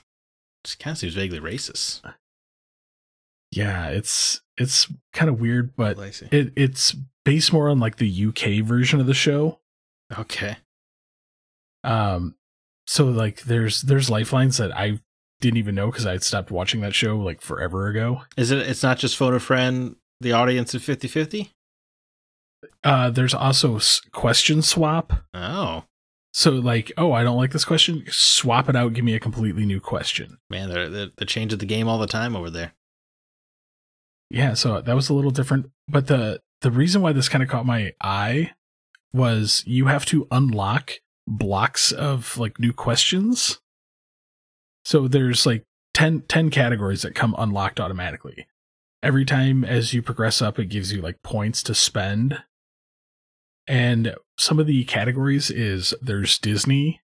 It kind of seems vaguely racist. Yeah, it's kind of weird, but I see. It's based more on like the UK version of the show. Okay. So like there's lifelines that I didn't even know because I had stopped watching that show like forever ago. It's not just phone a friend, the audience of 50-50? There's also question swap. Oh. So like, oh, I don't like this question. Swap it out. Give me a completely new question. Man, they're changing the game all the time over there. Yeah, so that was a little different. But the reason why this kind of caught my eye was you have to unlock blocks of like new questions. So there's like 10 categories that come unlocked automatically. Every time as you progress up, it gives you like points to spend. And some of the categories is there's Disney,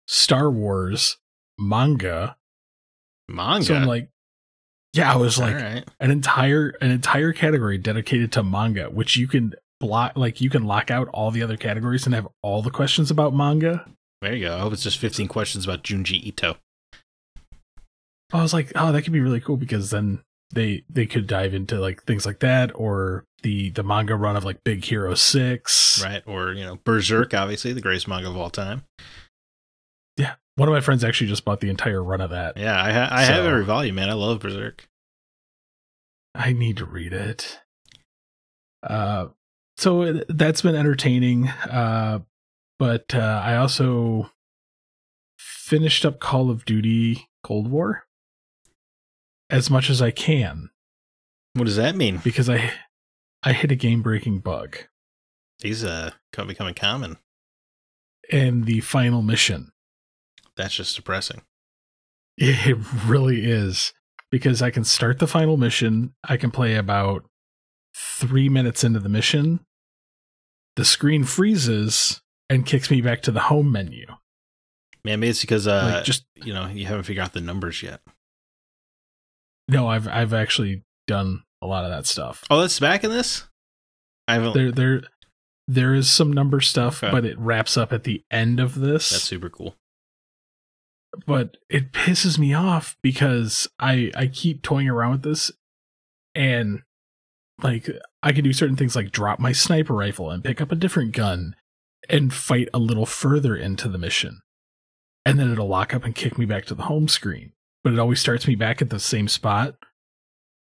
Star Wars, manga. Manga? So I'm like, yeah, I was like, right. an entire category dedicated to manga, which you can block, like you can lock out all the other categories and have all the questions about manga. There you go. I hope it's just 15 questions about Junji Ito. I was like, oh, that could be really cool because then they could dive into like things like that, or the manga run of like Big Hero 6. Right. Or, Berserk, obviously, the greatest manga of all time. Yeah. One of my friends actually just bought the entire run of that. Yeah, I have every volume, man. I love Berserk. I need to read it. So that's been entertaining. But I also finished up Call of Duty Cold War as much as I can. What does that mean? Because I hit a game-breaking bug. These becoming common. In the final mission. That's just depressing. It really is. Because I can start the final mission. I can play about 3 minutes into the mission. The screen freezes and kicks me back to the home menu. Man, maybe it's because you haven't figured out the numbers yet. No, I've actually done a lot of that stuff. Oh, that's back in this? I haven't. There is some number stuff, Okay. but it wraps up at the end of this. That's super cool. But it pisses me off because I keep toying around with this, and like I can do certain things like drop my sniper rifle and pick up a different gun and fight a little further into the mission. And then it'll lock up and kick me back to the home screen. But it always starts me back at the same spot.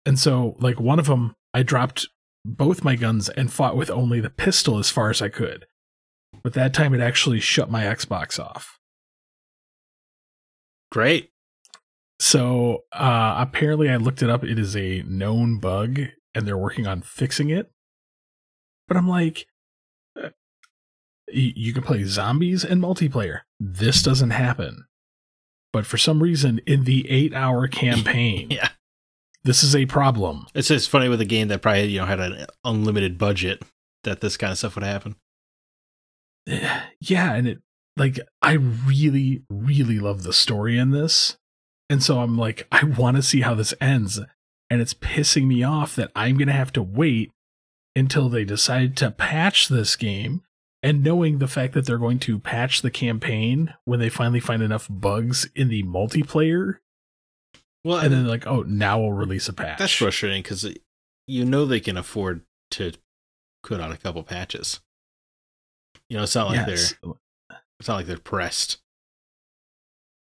And so, like, one of them, I dropped both my guns and fought with only the pistol as far as I could. But that time it actually shut my Xbox off. Great. So, apparently I looked it up. It is a known bug, and they're working on fixing it. But I'm like, you can play zombies and multiplayer. This doesn't happen. But for some reason, in the 8-hour campaign, Yeah. this is a problem. It's just funny with a game that probably, had an unlimited budget that this kind of stuff would happen. Yeah, and I really, really love the story in this. And so I'm like, I want to see how this ends. And it's pissing me off that I'm going to have to wait until they decide to patch this game And knowing the fact that they're going to patch the campaign when they finally find enough bugs in the multiplayer. Well, and then like, oh, now we'll release a patch. That's frustrating because you know they can afford to put out a couple patches. You know, it's not like they're pressed.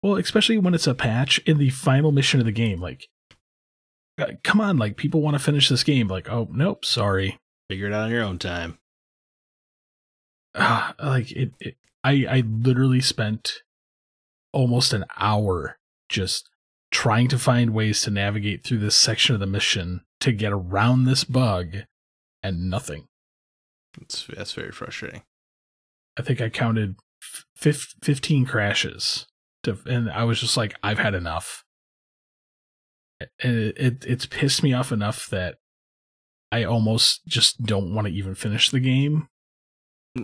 Well, especially when it's a patch in the final mission of the game. Like, come on, like people want to finish this game. Like, oh nope, sorry. Figure it out on your own time. I literally spent almost an hour just trying to find ways to navigate through this section of the mission to get around this bug, and nothing. That's very frustrating. I think I counted 15 crashes, and I was just like, I've had enough. And it's pissed me off enough that I almost just don't want to even finish the game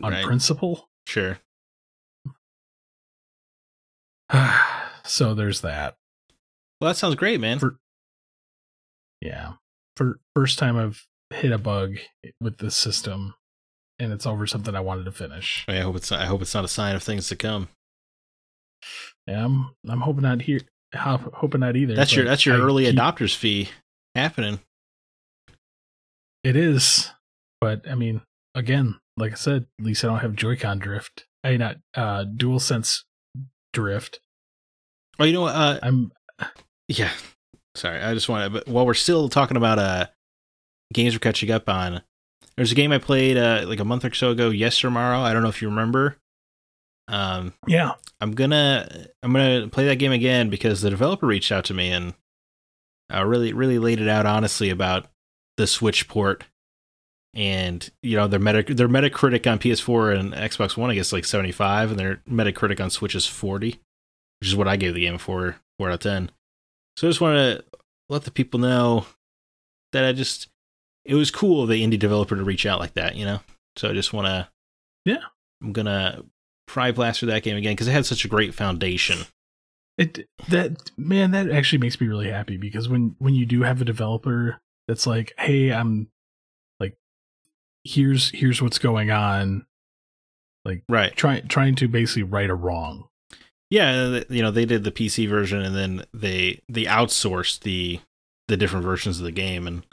on principle. Sure. So there's that. Well, that sounds great, man. For first time I've hit a bug with this system, and it's over something I wanted to finish. I hope it's not a sign of things to come. Yeah, I'm hoping not here. Hoping not either. That's your early adopters fee happening. It is, but I mean, again, like I said, at least I don't have Joy-Con drift. Not DualSense drift. Oh, you know what? Yeah. Sorry, I just want to. But while we're still talking about games we're catching up on, there's a game I played like a month or so ago, Yes Tomorrow. I don't know if you remember. Yeah. I'm gonna play that game again because the developer reached out to me and really laid it out honestly about the Switch port. And you know, their Metacritic on PS4 and Xbox One, I guess, like 75, and their Metacritic on Switch is 40, which is what I gave the game 4 out of 10. So I just want to let the people know that it was cool of the indie developer to reach out like that, you know? So I just want to, I'm going to pry blast through that game again because it had such a great foundation. That actually makes me really happy because when you do have a developer that's like, hey, I'm like, here's what's going on. Like, right. Trying to basically right a wrong. Yeah, you know, they did the PC version and then they outsourced the different versions of the game, and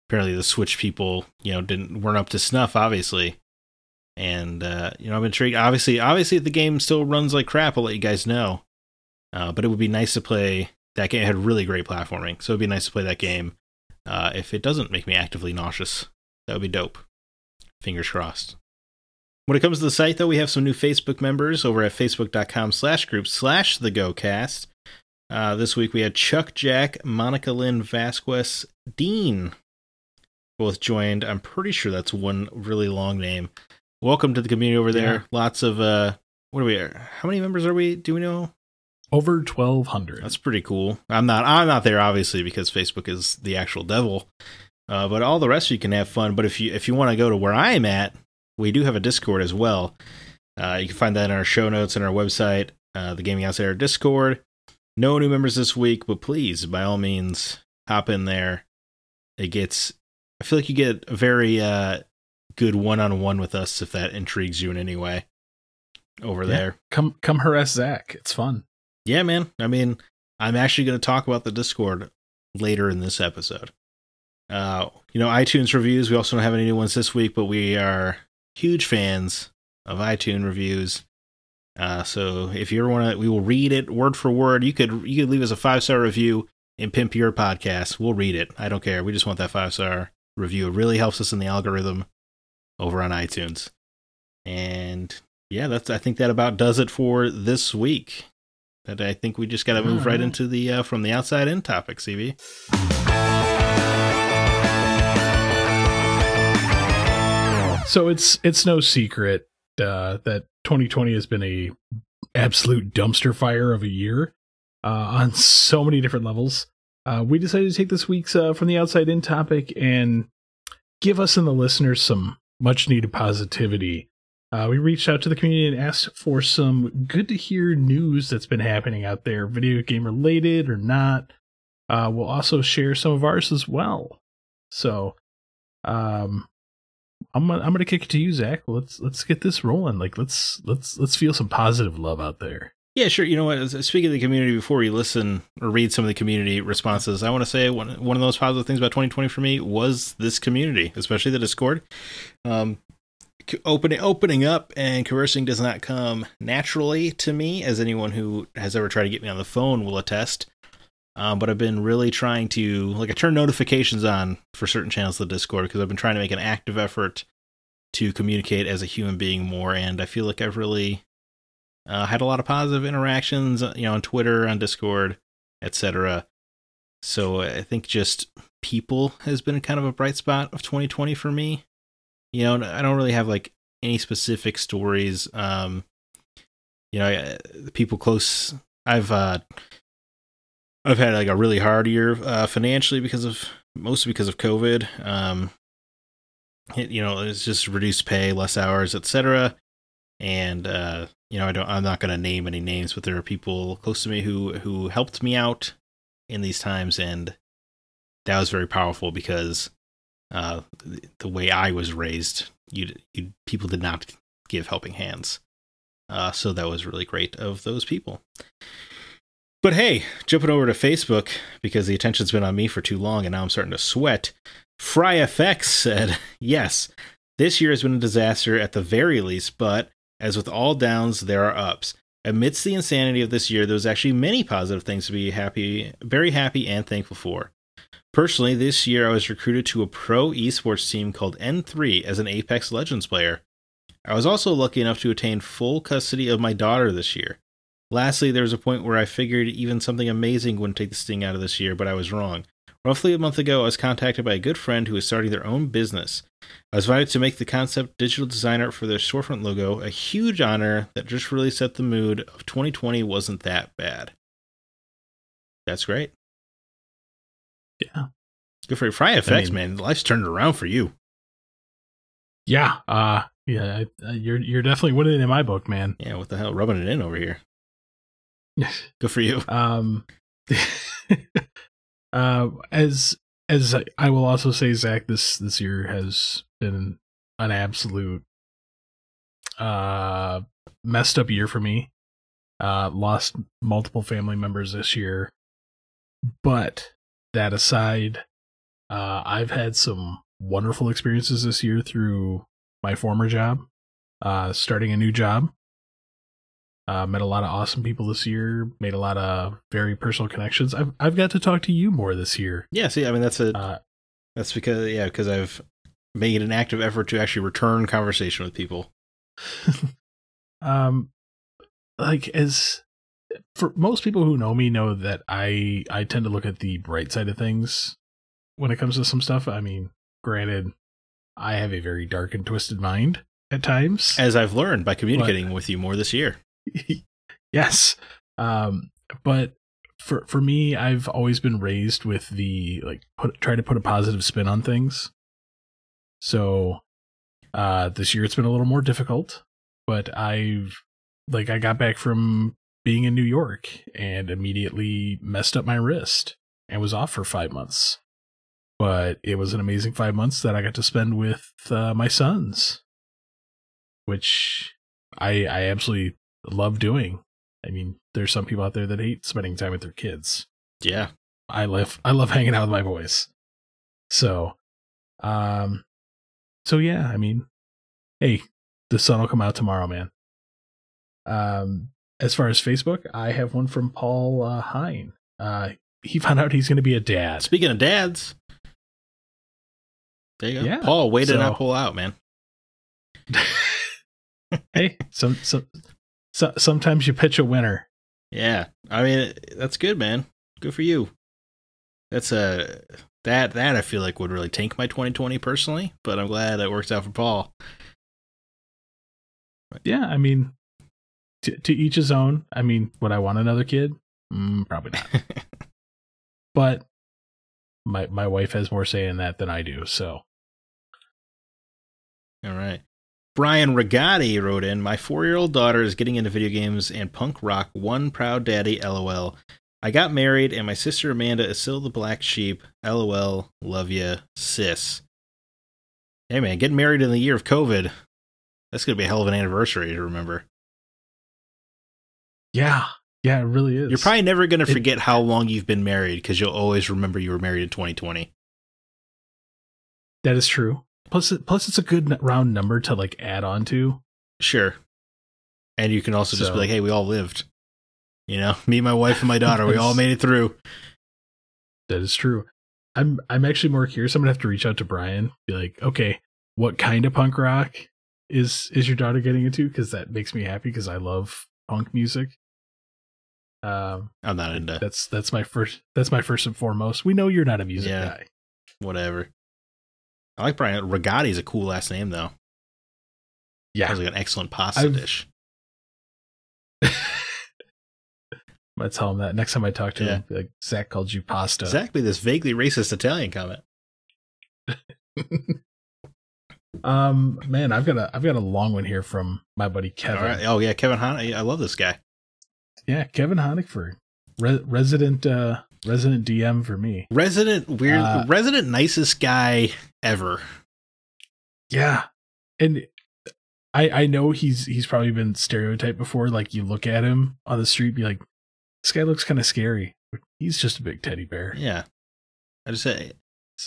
apparently the Switch people, you know, weren't up to snuff, obviously. And you know, I'm intrigued. Obviously the game still runs like crap, I'll let you guys know. But it would be nice to play that game. It had really great platforming, so it'd be nice to play that game. If it doesn't make me actively nauseous, that would be dope. Fingers crossed. When it comes to the site, though, we have some new Facebook members over at facebook.com/group/thegocast. This week we had Chuck, Jack, Monica Lynn, Vasquez, Dean both joined. I'm pretty sure that's one really long name. Welcome to the community over there. Yeah. Lots of, how many members are we? Do we know? Over 1,200. That's pretty cool. I'm not there, obviously, because Facebook is the actual devil. But all the rest of you can have fun. But if you want to go to where I'm at, we do have a Discord as well. You can find that in our show notes and our website, the Gaming Outsider Discord. No new members this week, but please, by all means, hop in there. I feel like you get a very good one-on-one with us if that intrigues you in any way over there. Come harass Zack. It's fun. Yeah, man. I mean, I'm actually going to talk about the Discord later in this episode. You know, iTunes reviews. We also don't have any new ones this week, but we are huge fans of iTunes reviews. So if you ever want to, we will read it word for word. You could leave us a 5-star review and pimp your podcast. We'll read it. I don't care. We just want that 5-star review. It really helps us in the algorithm over on iTunes. And yeah, I think that about does it for this week. That I think we just got to move right into the from the outside in topic, CB. So it's no secret that 2020 has been a absolute dumpster fire of a year on so many different levels. We decided to take this week's from the outside in topic and give us and the listeners some much needed positivity. We reached out to the community and asked for some good to hear news that's been happening out there, video game related or not. We'll also share some of ours as well. So, I'm gonna kick it to you, Zach. Let's get this rolling. Like let's feel some positive love out there. Yeah, sure. You know what? Speaking of the community, before you listen or read some of the community responses, I want to say one of the most positive things about 2020 for me was this community, especially the Discord. Opening up and conversing does not come naturally to me, as anyone who has ever tried to get me on the phone will attest. But I've been really trying to, I turn notifications on for certain channels of the Discord because I've been trying to make an active effort to communicate as a human being more, and I feel like I've really had a lot of positive interactions, on Twitter, on Discord, etc. So I think just people has been kind of a bright spot of 2020 for me. I don't really have any specific stories. People close. I've had a really hard year financially mostly because of COVID. It's just reduced pay, less hours, etc. And I'm not going to name any names, but there are people close to me who helped me out in these times, and that was very powerful because the way I was raised, people did not give helping hands. So that was really great of those people. But hey, jumping over to Facebook, because the attention's been on me for too long and now I'm starting to sweat. FryFX said, yes, this year has been a disaster at the very least, but as with all downs, there are ups. Amidst the insanity of this year, there was actually many positive things to be very happy and thankful for. Personally, this year I was recruited to a pro esports team called N3 as an Apex Legends player. I was also lucky enough to attain full custody of my daughter this year. Lastly, there was a point where I figured even something amazing wouldn't take the sting out of this year, but I was wrong. Roughly a month ago, I was contacted by a good friend who was starting their own business. I was invited to make the concept digital design art for their storefront logo, a huge honor that just really set the mood of 2020 wasn't that bad. That's great. Yeah. Good for you. FryFX, man. Life's turned around for you. Yeah. You're definitely winning in my book, man. Yeah, what the hell? Rubbing it in over here. Good for you. As I will also say, Zach, this year has been an absolute messed up year for me. Lost multiple family members this year. But that aside, I've had some wonderful experiences this year through my former job, starting a new job. Met a lot of awesome people this year. Made a lot of very personal connections. I've got to talk to you more this year. Yeah, see, I mean that's because I've made an active effort to actually return conversation with people. As for most people who know me know that I tend to look at the bright side of things when it comes to some stuff. I mean, granted, I have a very dark and twisted mind at times, as I've learned by communicating with you more this year. Yes. But for me, I've always been raised with the try to put a positive spin on things. So this year it's been a little more difficult, but I got back from being in New York and immediately messed up my wrist and was off for 5 months. But it was an amazing 5 months that I got to spend with my sons, which I absolutely love doing. I mean, there's some people out there that hate spending time with their kids. Yeah. I love hanging out with my boys. So yeah, I mean, hey, the sun will come out tomorrow, man. As far as Facebook, I have one from Paul Hine. He found out he's going to be a dad. Speaking of dads, there you go. Yeah, Paul, way to not pull out, man. Hey, sometimes you pitch a winner. Yeah, I mean, that's good, man. Good for you. That's that I feel like would really tank my 2020 personally, but I'm glad it works out for Paul. Yeah, I mean, to each his own. I mean, would I want another kid? Probably not. But my wife has more say in that than I do, so. All right. Brian Regatti wrote in, my 4-year-old daughter is getting into video games and punk rock. One proud daddy, LOL. I got married and my sister Amanda is still the black sheep. LOL. Love ya, sis. Hey, man, getting married in the year of COVID. That's going to be a hell of an anniversary to remember. Yeah. Yeah, it really is. You're probably never going to forget how long you've been married because you'll always remember you were married in 2020. That is true. Plus, it's a good round number to like add on to. Sure. And you can also just be like, hey, we all lived. You know, me, my wife, and my daughter, we all made it through. That is true. I'm actually more curious. I'm going to have to reach out to Brian. Be like, okay, what kind of punk rock is your daughter getting into? Because that makes me happy because I love punk music. I'm not into. That's my first and foremost. We know you're not a music guy. Whatever. I like Brian. Rigatti is a cool last name, though. Yeah. Sounds like an excellent pasta dish. I'm going to tell him that next time I talk to him. Be like, Zach called you pasta. Exactly, this vaguely racist Italian comment. Man, I've got a long one here from my buddy Kevin. All right. Oh yeah, Kevin Hahn. I love this guy. Yeah, Kevin Honigford, resident DM for me. Resident nicest guy ever. Yeah, and I know he's probably been stereotyped before. Like you look at him on the street, be like, this guy looks kind of scary. He's just a big teddy bear. Yeah, I just say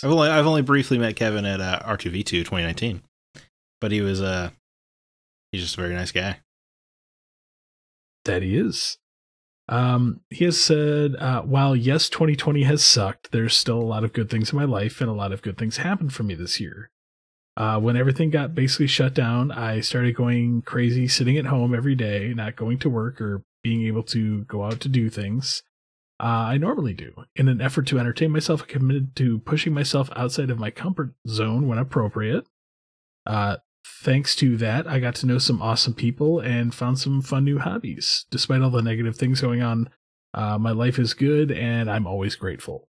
I've only briefly met Kevin at R2V2 2019, but he's just a very nice guy. That he is. He has said, while yes, 2020 has sucked, there's still a lot of good things in my life and a lot of good things happened for me this year. When everything got basically shut down, I started going crazy, sitting at home every day, not going to work or being able to go out to do things I normally do. In an effort to entertain myself, I committed to pushing myself outside of my comfort zone when appropriate. Thanks to that, I got to know some awesome people and found some fun new hobbies. Despite all the negative things going on, my life is good and I'm always grateful.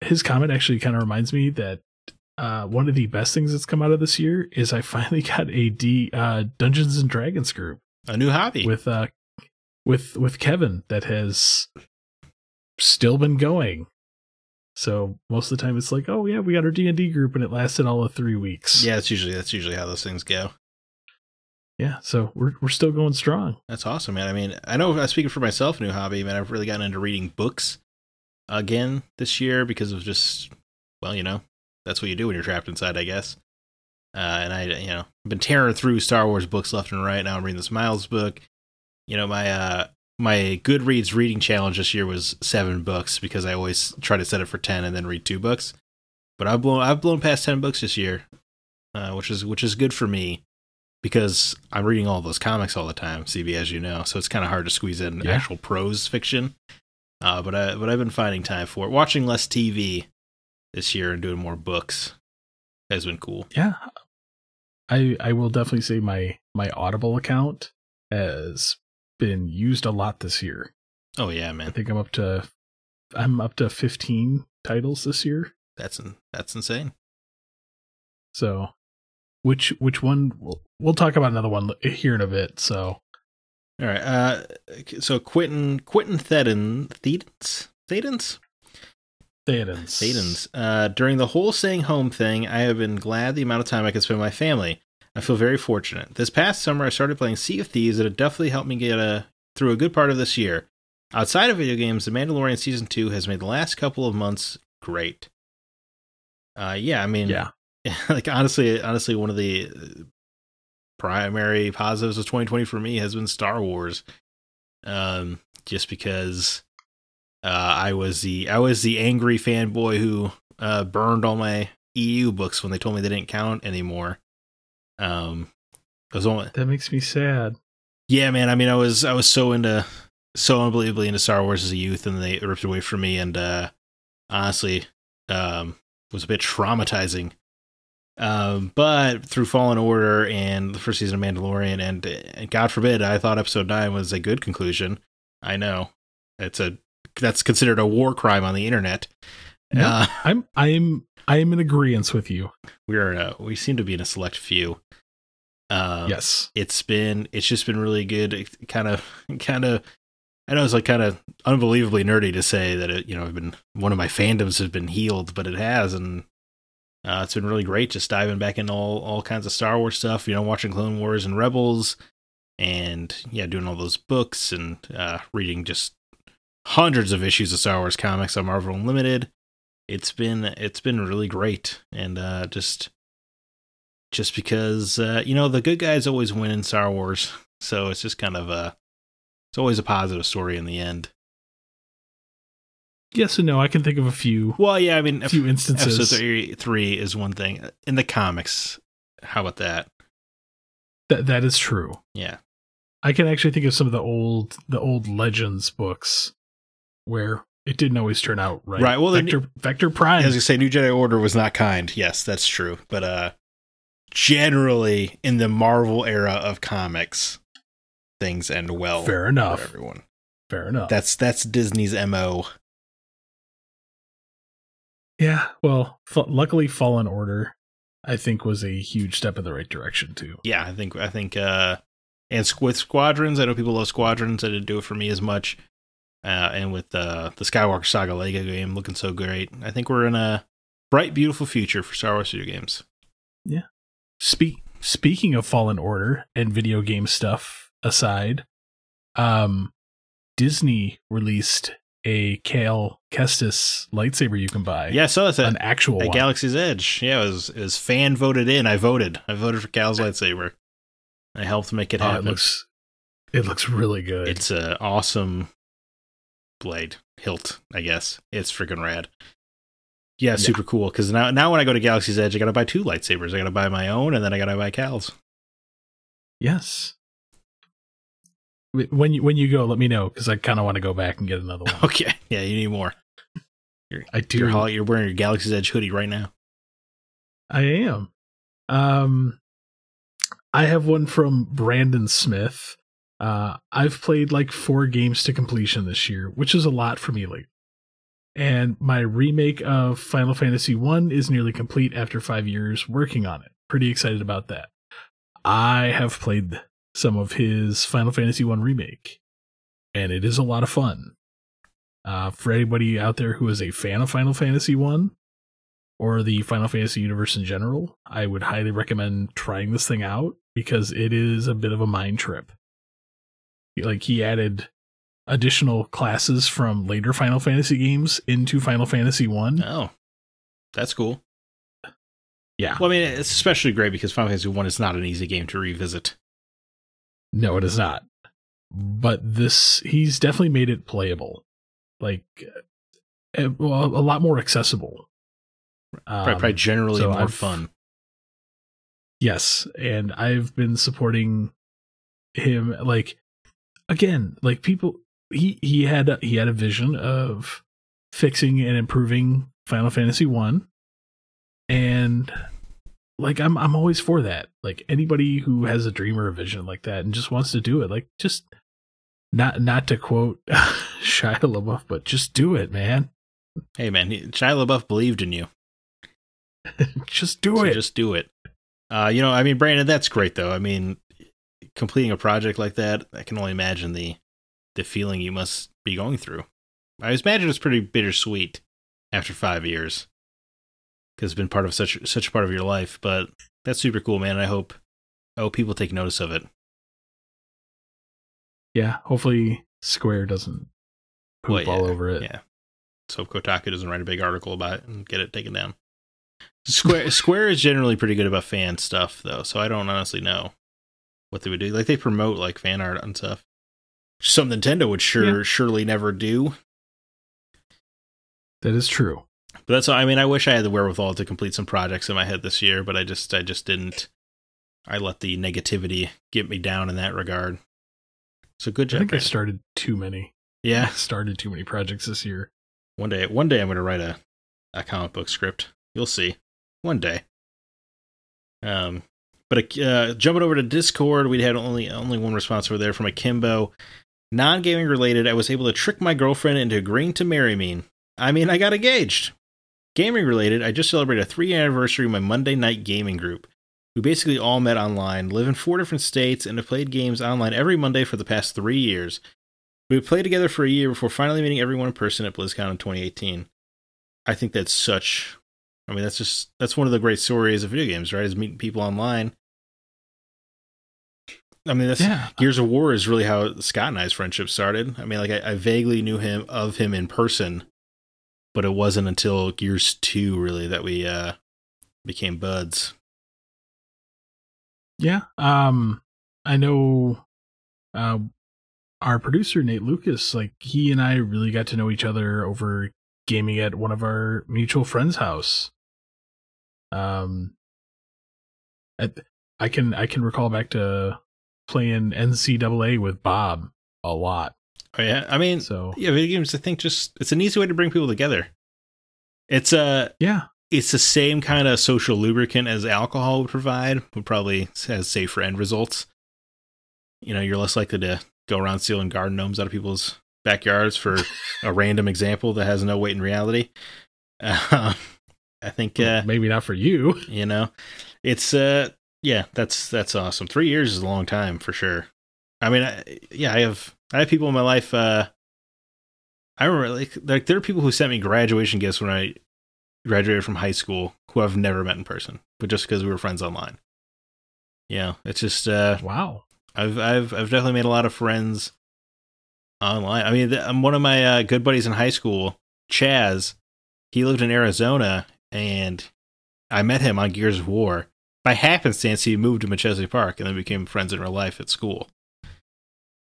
His comment actually kind of reminds me that one of the best things that's come out of this year is I finally got a Dungeons and Dragons group. A new hobby. With Kevin that has still been going. So most of the time it's like, oh yeah, we got our D&D group and it lasted all of 3 weeks. Yeah, that's usually how those things go. Yeah, so we're still going strong. That's awesome, man. I mean, I know speaking for myself, new hobby, man, I've really gotten into reading books again this year because of just, well, you know, that's what you do when you're trapped inside, I guess. And I've been tearing through Star Wars books left and right. Now I'm reading this Miles book. You know, my Goodreads reading challenge this year was 7 books because I always try to set it for 10 and then read 2 books. But I've blown past 10 books this year, which is good for me because I'm reading all those comics all the time, CB, as you know. So it's kind of hard to squeeze in actual prose fiction. But I've been finding time for it. Watching less TV this year and doing more books has been cool. Yeah, I will definitely say my Audible account has been used a lot this year. Oh yeah, man. I think I'm up to 15 titles this year. That's insane. So which one we'll talk about another one here in a bit. So all right. So Quentin Thedens. During the whole staying home thing, I have been glad the amount of time I can spend with my family. I feel very fortunate. This past summer, I started playing Sea of Thieves, and it definitely helped me get through a good part of this year. Outside of video games, The Mandalorian Season 2 has made the last couple of months great. Like honestly, one of the primary positives of 2020 for me has been Star Wars. Just because I was the angry fanboy who burned all my EU books when they told me they didn't count anymore. That makes me sad. Yeah, man. I mean, I was so unbelievably into Star Wars as a youth, and they ripped it away from me, and honestly, was a bit traumatizing. But through Fallen Order and the first season of Mandalorian, and God forbid, I thought Episode 9 was a good conclusion. I know that's considered a war crime on the internet. No, I am in agreement with you. We seem to be in a select few. Yes, it's just been really good. It kind of. I know it's like kind of unbelievably nerdy to say that one of my fandoms has been healed, but it has, and It's been really great just diving back into all kinds of Star Wars stuff, watching Clone Wars and Rebels, and doing all those books and reading just hundreds of issues of Star Wars comics on Marvel Unlimited. It's been really great, and just because the good guys always win in Star Wars, so it's just kind of it's always a positive story in the end. Yes and no. I can think of a few. Well, yeah, I mean, a few instances. Episode 3 is one thing in the comics. How about that? That is true. Yeah, I can actually think of some of the old Legends books where it didn't always turn out right. Right. Well, Vector Prime. As you say, New Jedi Order was not kind. Yes, that's true. But generally, in the Marvel era of comics, things end well. Fair enough. For everyone. Fair enough. That's Disney's MO. Yeah. Well, luckily, Fallen Order, I think, was a huge step in the right direction too. Yeah, I think, and with Squadrons, I know people love Squadrons. It didn't do it for me as much. And with the Skywalker Saga Lego game looking so great, I think we're in a bright, beautiful future for Star Wars video games. Yeah. Speaking of Fallen Order and video game stuff aside, Disney released a Cal Kestis lightsaber you can buy. Yeah, I saw that. An actual at one. Galaxy's Edge. Yeah, it was fan voted in. I voted for Cal's lightsaber. I helped make it happen. It looks really good. It's an awesome blade hilt, I guess. It's freaking rad. Yeah, super cool. Because now when I go to Galaxy's Edge, I gotta buy 2 lightsabers. I gotta buy my own, and then I gotta buy Cal's. Yes. When you go, let me know, because I kind of want to go back and get another one. Okay. Yeah, you need more. I do. You're wearing your Galaxy's Edge hoodie right now. I am. I have one from Brandon Smith. I've played like 4 games to completion this year, which is a lot for me lately. And my remake of Final Fantasy 1 is nearly complete after 5 years working on it. Pretty excited about that. I have played some of his Final Fantasy 1 remake, and it is a lot of fun. For anybody out there who is a fan of Final Fantasy 1 or the Final Fantasy universe in general, I would highly recommend trying this thing out because it is a bit of a mind trip. Like, he added additional classes from later Final Fantasy games into Final Fantasy 1. Oh, that's cool. Yeah. Well, I mean, it's especially great because Final Fantasy 1 is not an easy game to revisit. No, it is not. But he's definitely made it playable. Like, a lot more accessible. Probably generally more fun. Yes, and I've been supporting him. Like, again, like people, he had a vision of fixing and improving Final Fantasy 1, and like I'm always for that. Like, anybody who has a dream or a vision like that and just wants to do it, like, just not to quote Shia LaBeouf, but just do it, man. Hey, man, Shia LaBeouf believed in you. Just do it. Just do it. I mean, Brandon, that's great though. I mean, completing a project like that, I can only imagine the feeling you must be going through. I imagine it's pretty bittersweet after 5 years, because it's been part of such a part of your life. But that's super cool, man. I hope people take notice of it. Yeah, hopefully Square doesn't poop all over it. Yeah. So Kotaku doesn't write a big article about it and get it taken down. Square is generally pretty good about fan stuff, though, so I don't honestly know what they would do. Like, they promote like fan art and stuff. Something Nintendo would surely never do. That is true. But that's, I mean, I wish I had the wherewithal to complete some projects in my head this year, but I just didn't. I let the negativity get me down in that regard. So good job. I think I started too many. Yeah. I started too many projects this year. One day I'm going to write a comic book script. You'll see. One day. But jumping over to Discord, we had only one response over there from Akimbo. Non-gaming related, I was able to trick my girlfriend into agreeing to marry me. I mean, I got engaged. Gaming related, I just celebrated a 3-year anniversary of my Monday night gaming group. We basically all met online, live in 4 different states, and have played games online every Monday for the past 3 years. We played together for a year before finally meeting everyone in person at BlizzCon in 2018. I think that's such I mean, that's one of the great stories of video games, right? Is meeting people online. I mean, Gears of War is really how Scott and I's friendship started. I mean, like I vaguely knew him in person, but it wasn't until Gears 2 really that we became buds. Yeah. I know our producer Nate Lucas, like he and I really got to know each other over gaming at one of our mutual friends' house. I can recall back to playing NCAA with Bob a lot. Oh yeah, I mean, video games. I think it's an easy way to bring people together. It's it's the same kind of social lubricant as alcohol would provide. But probably has safer end results. You know, you're less likely to go around stealing garden gnomes out of people's backyards for a random example that has no weight in reality. I think maybe not for you. You know, it's that's awesome. 3 years is a long time for sure. I mean, I have people in my life. I remember like there are people who sent me graduation gifts when I graduated from high school who I've never met in person, but just because we were friends online. Yeah, it's just wow. I've definitely made a lot of friends online. I mean, one of my good buddies in high school, Chaz. He lived in Arizona, and I met him on Gears of War. By happenstance, he moved to Machese Park, and then became friends in real life at school. It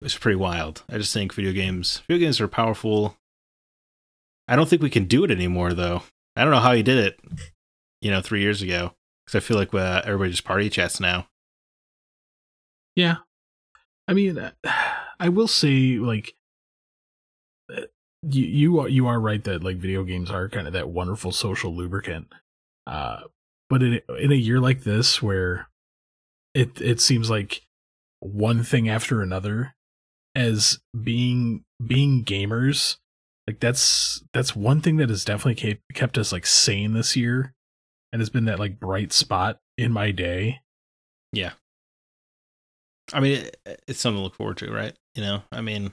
was pretty wild. I just think video games are powerful. I don't think we can do it anymore, though. I don't know how he did it, 3 years ago, because I feel like everybody just party chats now. Yeah. I mean, I will say, like, you are right that like video games are kind of that wonderful social lubricant. But in a year like this, where it seems like one thing after another, as being gamers, like that's one thing that has definitely kept us like sane this year, and has been that like bright spot in my day. Yeah. I mean, it's something to look forward to, right? I mean,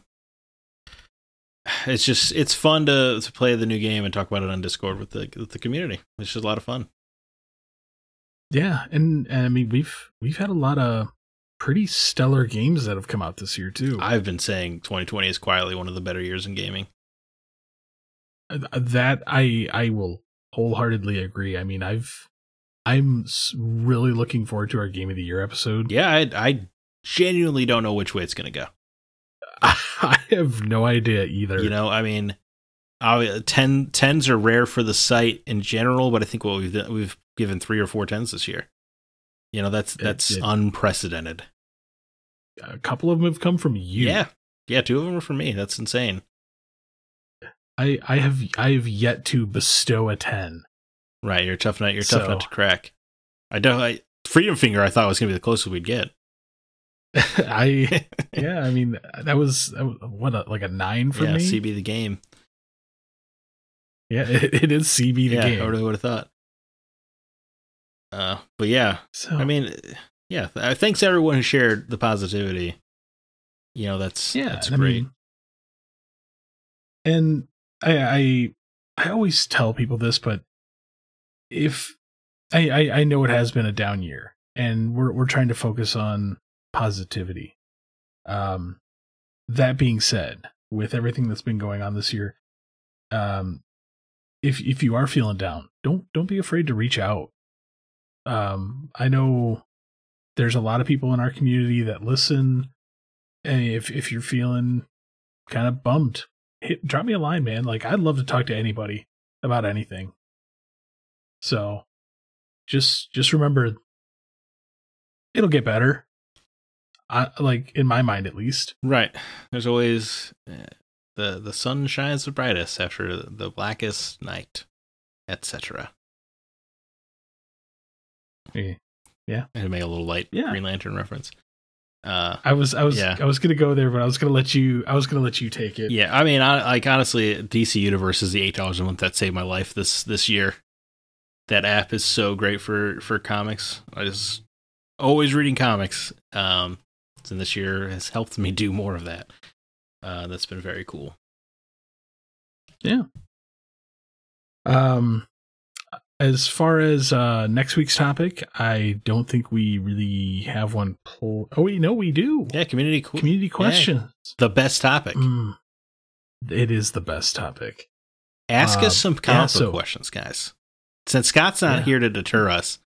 it's fun to play the new game and talk about it on Discord with the community. It's just a lot of fun. Yeah, and I mean we've had a lot of pretty stellar games that have come out this year too. I've been saying 2020 is quietly one of the better years in gaming. That I will wholeheartedly agree. I mean, I'm really looking forward to our Game of the Year episode. Yeah, I genuinely don't know which way it's going to go. I have no idea either. I mean, 10s are rare for the site in general, but I think we've given 3 or 4 10s this year. That's unprecedented. A couple of them have come from you. Yeah, 2 of them are from me. That's insane. I have yet to bestow a 10. Right, you're a tough nut. You're tough nut to crack. Freedom Finger, I thought was going to be the closest we'd get. I mean that was what like a 9 for me. CB the game. Yeah, it is CB the game. I would have thought. But yeah, so, I mean, yeah. Thanks to everyone who shared the positivity. That's great. I mean, and I always tell people this, but if I know it has been a down year, and we're trying to focus on positivity. That being said, with everything that's been going on this year, if you are feeling down, don't be afraid to reach out. I know there's a lot of people in our community that listen, and if you're feeling kind of bummed, drop me a line, man. Like, I'd love to talk to anybody about anything. So just remember, it'll get better. Like, in my mind, at least. Right. There's always the sun shines the brightest after the blackest night, etc. Yeah. And make a little light Green Lantern reference. I was gonna go there, but I was gonna let you take it. Yeah, I mean, honestly, DC Universe is the $8 a month that saved my life this year. That app is so great for comics. I just always reading comics. And this year has helped me do more of that. That's been very cool. Yeah. as far as next week's topic, I don't think we really have one pulled. Oh, wait, no, we do. Yeah, community questions. Yeah, the best topic. It is the best topic. Ask us some comic book questions, guys. Since Scott's not here to deter us,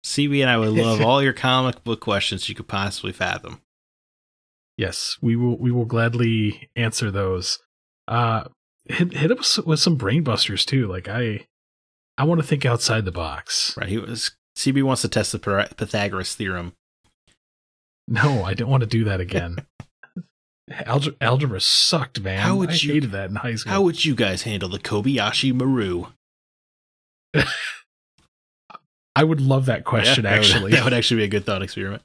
CB and I would love all your comic book questions you could possibly fathom. Yes, we will gladly answer those. Hit us with some brain busters too. Like I want to think outside the box. Right. CB wants to test the Pythagoras theorem. No, I don't want to do that again. Algebra sucked, man. I hated that in high school. How would you guys handle the Kobayashi Maru? I would love that question, actually. That would actually be a good thought experiment.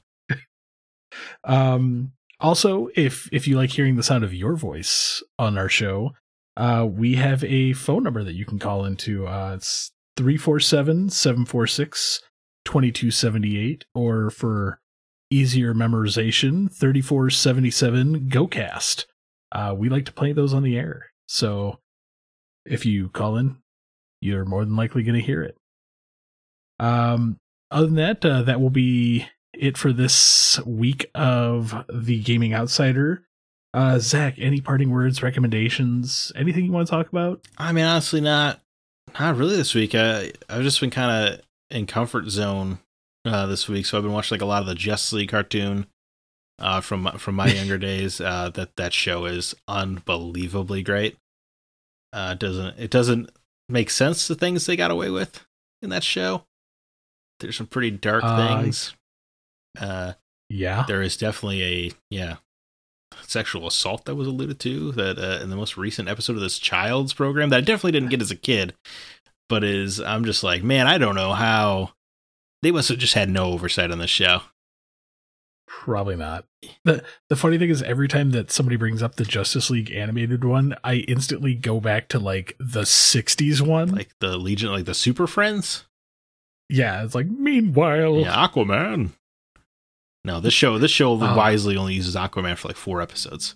Also, if you like hearing the sound of your voice on our show, we have a phone number that you can call into. It's 347-746-2278, or for easier memorization, 3477-GO-CAST. We like to play those on the air. So if you call in, you're more than likely going to hear it. Other than that, that will be it for this week of the Gaming Outsider. Zach, any parting words, recommendations, anything you want to talk about? I mean, honestly, not really this week. I've just been kind of in comfort zone this week, so I've been watching like a lot of the Justice League cartoon from my younger days. That show is unbelievably great. It doesn't make sense the things they got away with in that show. There's some pretty dark things. Yeah, there is definitely a sexual assault that was alluded to that in the most recent episode of this Child's program that I definitely didn't get as a kid, but I'm just like, man, I don't know how they must have just had no oversight on this show. Probably not. The funny thing is, every time that somebody brings up the Justice League animated one, I instantly go back to like the 60s one, like the Legion, like the Super Friends. Yeah, it's like, meanwhile, Aquaman. No, this show wisely only uses Aquaman for like 4 episodes.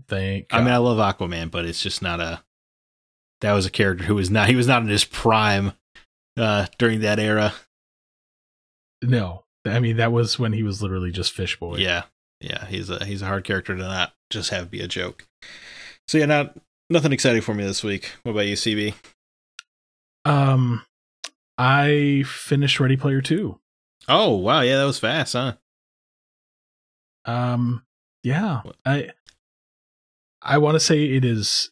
Thank God. I mean, I love Aquaman, but it's just not that was a character he was not in his prime during that era. No, I mean, that was when he was literally just Fish Boy. Yeah, he's a hard character to not just have be a joke. So yeah, nothing exciting for me this week. What about you, CB? I finished Ready Player 2. Oh, wow. Yeah, that was fast, huh? Yeah. I want to say it is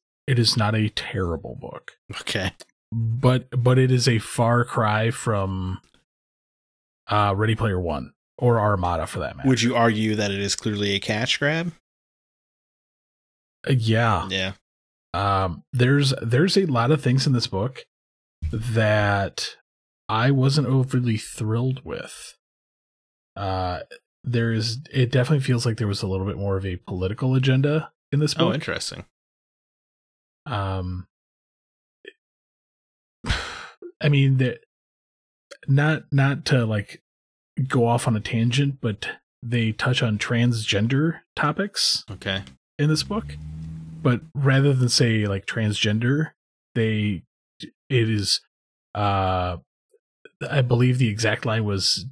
not a terrible book. Okay. But it is a far cry from Ready Player 1 or Armada for that matter. Would you argue that it is clearly a cash grab? Yeah. Yeah. There's a lot of things in this book that I wasn't overly thrilled with. It definitely feels like there was a little bit more of a political agenda in this book. Oh, interesting. I mean, not to like go off on a tangent, but they touch on transgender topics. Okay. In this book, but rather than say like transgender, it is I believe the exact line was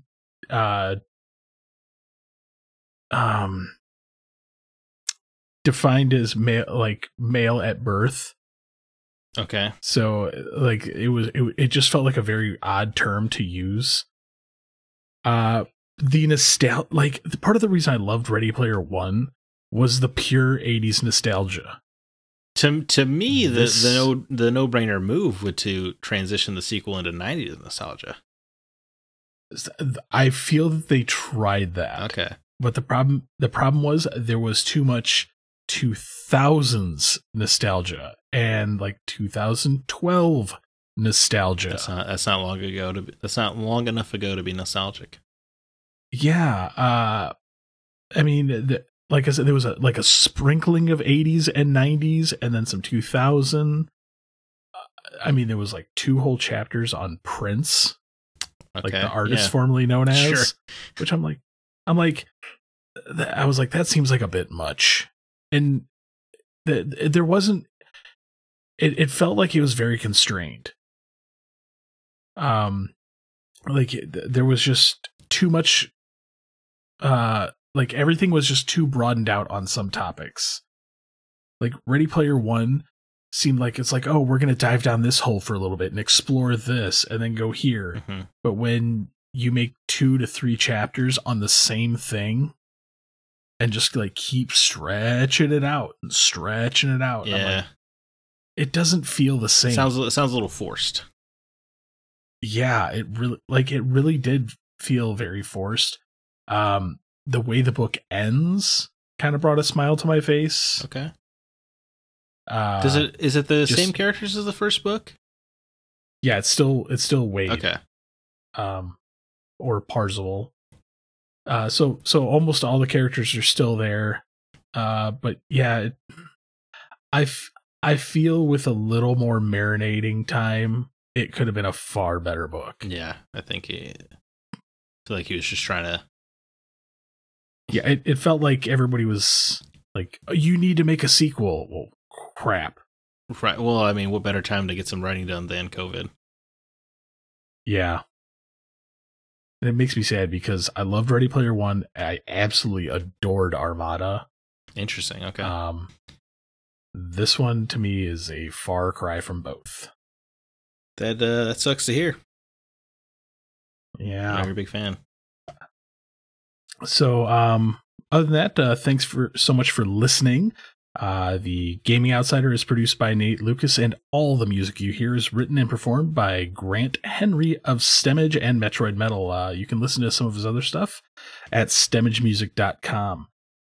defined as male at birth. Okay. So like it just felt like a very odd term to use. The nostalgia, like the part of the reason I loved Ready Player 1 was the pure 80s nostalgia. To me, the no-brainer move would to transition the sequel into 90s nostalgia. I feel that they tried that. Okay. But the problem was there was too much 2000s nostalgia and like 2012 nostalgia. That's not long ago that's not long enough ago to be nostalgic. Yeah. I mean, like I said, there was a sprinkling of 80s and 90s and then some 2000. I mean, there was like 2 whole chapters on Prince, like the artist formerly known as, sure. Which I was like, that seems like a bit much. And there wasn't, it felt like it was very constrained. Like there was just too much, like everything was just too broadened out on some topics. Like Ready Player One seemed like it's like, oh, we're going to dive down this hole for a little bit and explore this and then go here. Mm-hmm. But when you make 2 to 3 chapters on the same thing and just like keep stretching it out and stretching it out, yeah, like, it doesn't feel the same. It sounds a little forced. Yeah, it really did feel very forced. The way the book ends kind of brought a smile to my face. Okay. Is it the same characters as the first book? Yeah, it's still Wade. Okay. Or Parzival. So almost all the characters are still there. But yeah, I feel with a little more marinating time, it could have been a far better book. Yeah, I feel like he was just trying to. Yeah, it felt like everybody was like, you need to make a sequel. Well, crap. Right. Well, I mean, what better time to get some writing done than COVID? Yeah. And it makes me sad because I loved Ready Player One. I absolutely adored Armada. Interesting. Okay. This one to me is a far cry from both. That sucks to hear. Yeah. You're a big fan. So, other than that, thanks so much for listening. The Gaming Outsider is produced by Nate Lucas, and all the music you hear is written and performed by Grant Henry of Stemage and Metroid Metal. You can listen to some of his other stuff at stemagemusic.com.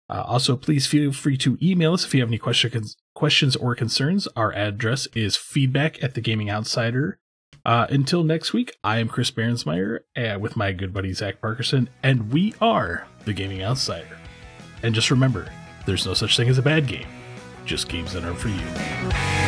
Also, please feel free to email us if you have any questions or concerns. Our address is feedback@thegamingoutsider. Until next week, I am Chris Behrensmeyer with my good buddy Zack Parkerson, and we are The Gaming Outsider. And just remember, there's no such thing as a bad game, just games that aren't for you.